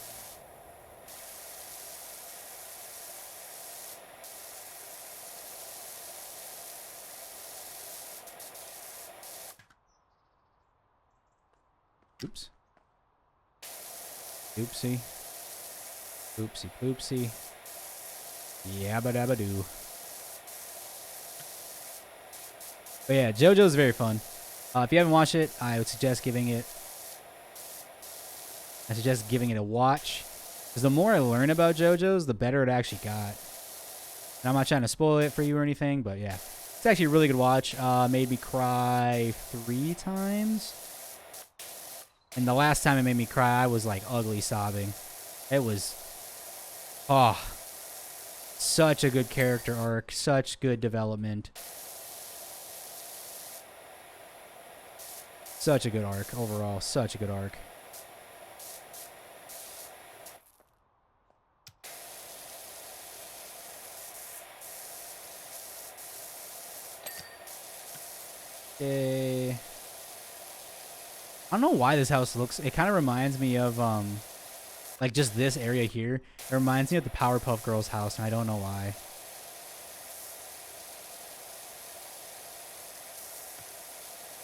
Oops. Oopsie. Oopsie poopsie. Yabba dabba doo. But yeah, JoJo's very fun. If you haven't watched it, I would suggest giving it a watch. Because the more I learn about JoJo's, the better it actually got. And I'm not trying to spoil it for you or anything, but yeah. It's actually a really good watch. Made me cry 3 times. And the last time it made me cry, I was like ugly sobbing. It was, such a good character arc, such good development. Such a good arc overall, such a good arc. Okay. I don't know why this house looks, it kind of reminds me of like just this area here. It reminds me of the Powerpuff Girls house, and I don't know why.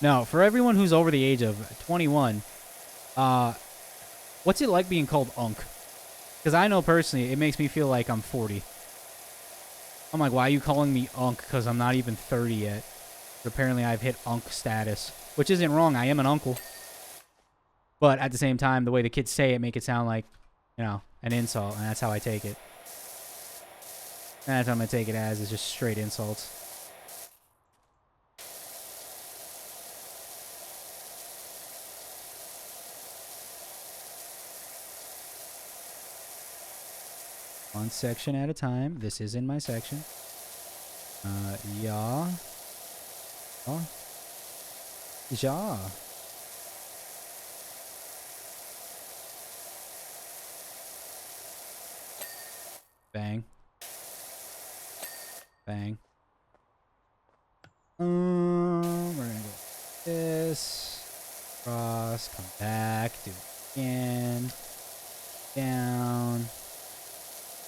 Now, for everyone who's over the age of 21, what's it like being called Unk? Because I know personally, it makes me feel like I'm 40. I'm like, why are you calling me Unk? Because I'm not even 30 yet. But apparently I've hit Unk status, which isn't wrong. I am an uncle. But at the same time, the way the kids say it make it sound like, you know, an insult, and that's how I take it. And that's what I'm going to take it as, is just straight insults. One section at a time. This is in my section. Yeah. Oh. Yeah. Bang. Bang. We're gonna go this. Cross. Come back. Do it again. Down.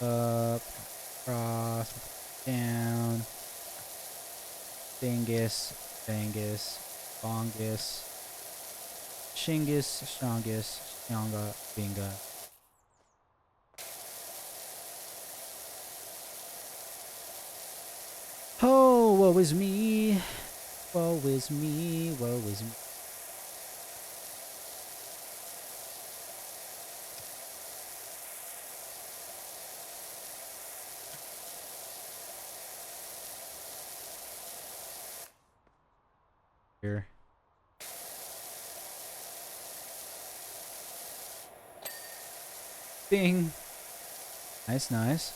Up. Cross. Down. Dingus. Bangus. Bongus. Shingus. Shongus. Shonga. Binga. Oh, woe is me. Woe is me. Woe is me. Here. Bing. Nice, nice.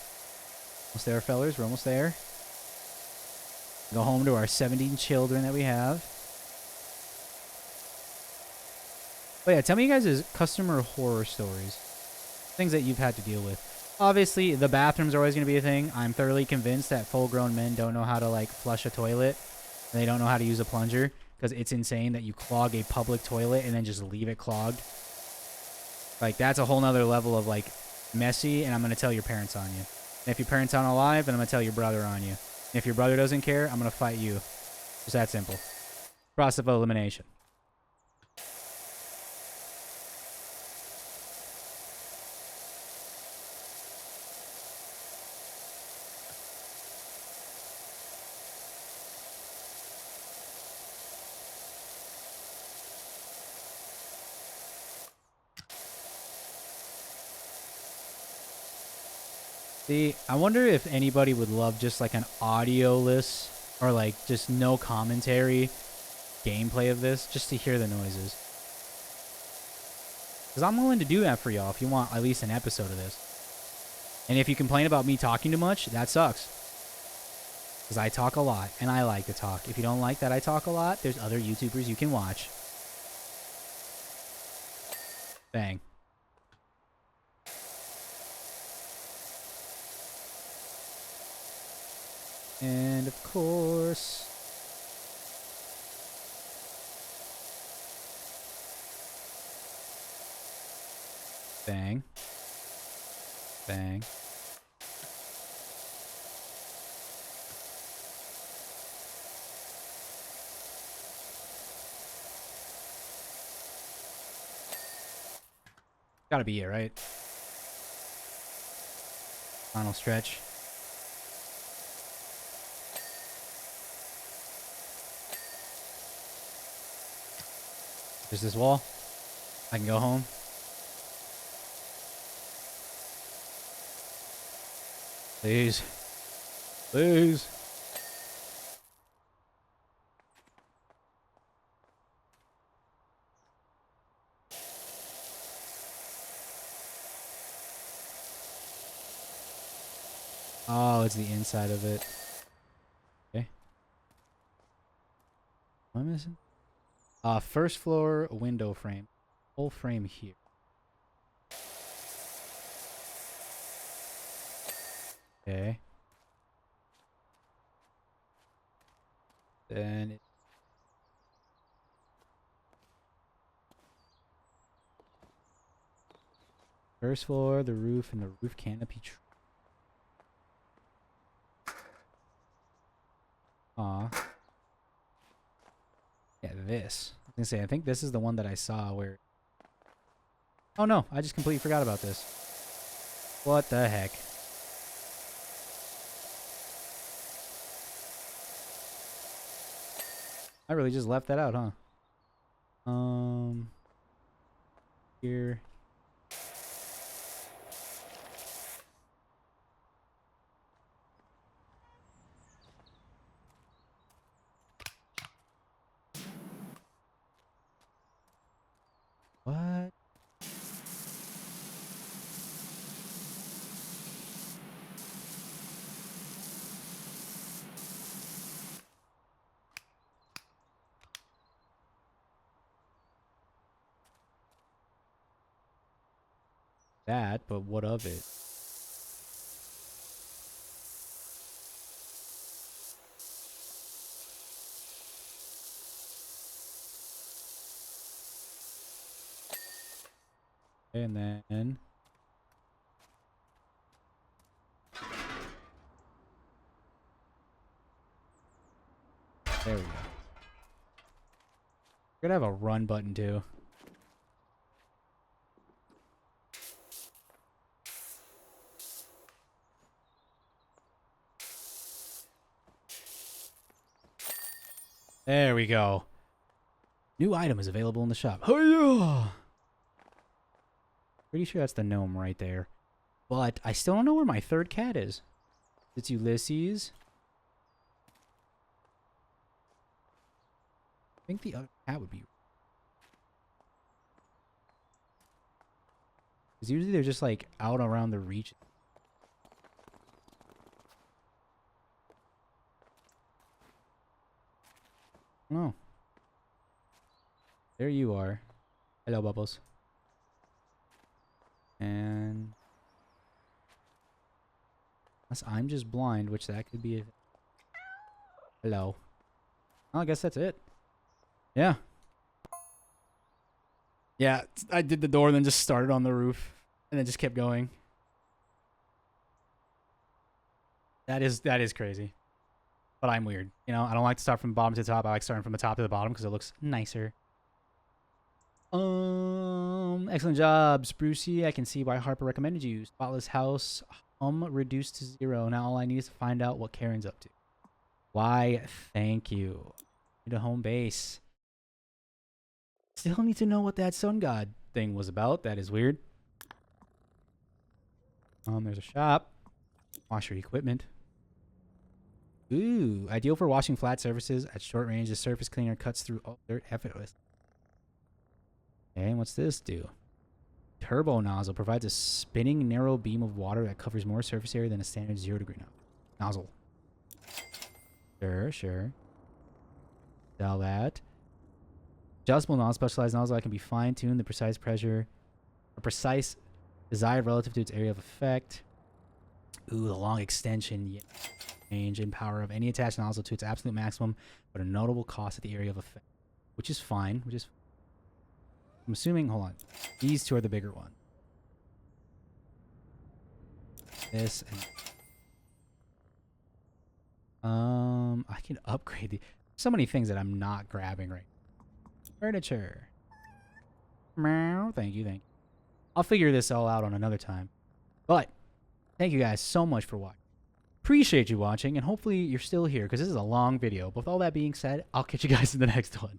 Almost there, fellers. We're almost there. Go home to our 17 children that we have. But yeah, tell me you guys' customer horror stories. Things that you've had to deal with. Obviously, the bathrooms are always going to be a thing. I'm thoroughly convinced that full-grown men don't know how to, like, flush a toilet. And they don't know how to use a plunger. Because it's insane that you clog a public toilet and then just leave it clogged. Like, that's a whole nother level of, like, messy. And I'm going to tell your parents on you. And if your parents aren't alive, then I'm going to tell your brother on you. And if your brother doesn't care, I'm going to fight you. Just that simple. Process of elimination. See, I wonder if anybody would love just like an audio-less or like just no commentary gameplay of this just to hear the noises. Because I'm willing to do that for y'all if you want at least an episode of this. And if you complain about me talking too much, that sucks. Because I talk a lot, and I like to talk. If you don't like that I talk a lot, there's other YouTubers you can watch. Bang. And of course... Bang. Bang. Gotta be it, right? Final stretch. There's this wall. I can go home. Please. Please. Oh, it's the inside of it. Okay. What am I missing? First floor window frame. Whole frame here. Okay. Then it... First floor, the roof, and the roof canopy. Aw. Yeah, this. I was gonna say, I think this is the one that I saw where... Oh no, I just completely forgot about this. What the heck? I really just left that out, huh? Here. What? That, but what of it? And then... There we go. We're gonna have a run button too. There we go. New item is available in the shop. Oh yeah! Pretty sure that's the gnome right there. But I still don't know where my third cat is. It's Ulysses. I think the other cat would be... Because usually they're just like out around the reach. Oh. There you are. Hello, Bubbles. And... Unless I'm just blind, which that could be a... Hello. Well, I guess that's it. Yeah. Yeah, I did the door and then just started on the roof. And then just kept going. That is crazy. But I'm weird. You know, I don't like to start from the bottom to the top. I like starting from the top to the bottom because it looks nicer. Excellent job, Sprucey. I can see why Harper recommended you. Spotless house, reduced to 0. Now all I need is to find out what Karen's up to. Why, thank you. Need a home base. Still need to know what that sun god thing was about. That is weird. There's a shop. Wash your equipment. Ooh, ideal for washing flat surfaces at short range. The surface cleaner cuts through all dirt effortless. Okay, what's this do? Turbo nozzle provides a spinning narrow beam of water that covers more surface area than a standard 0-degree nozzle. Sure, sure. Sell that. Adjustable non-specialized nozzle that can be fine-tuned the precise pressure, or precise desired relative to its area of effect. Ooh, the long extension. Yeah. Range and power of any attached nozzle to its absolute maximum, but a notable cost at the area of effect, which is fine. I'm assuming. Hold on. These two are the bigger one. This and I can upgrade the. So many things that I'm not grabbing right. Furniture. Meow. Thank you. I'll figure this all out on another time. But thank you guys so much for watching. Appreciate you watching, and hopefully you're still here because this is a long video. But with all that being said, I'll catch you guys in the next one.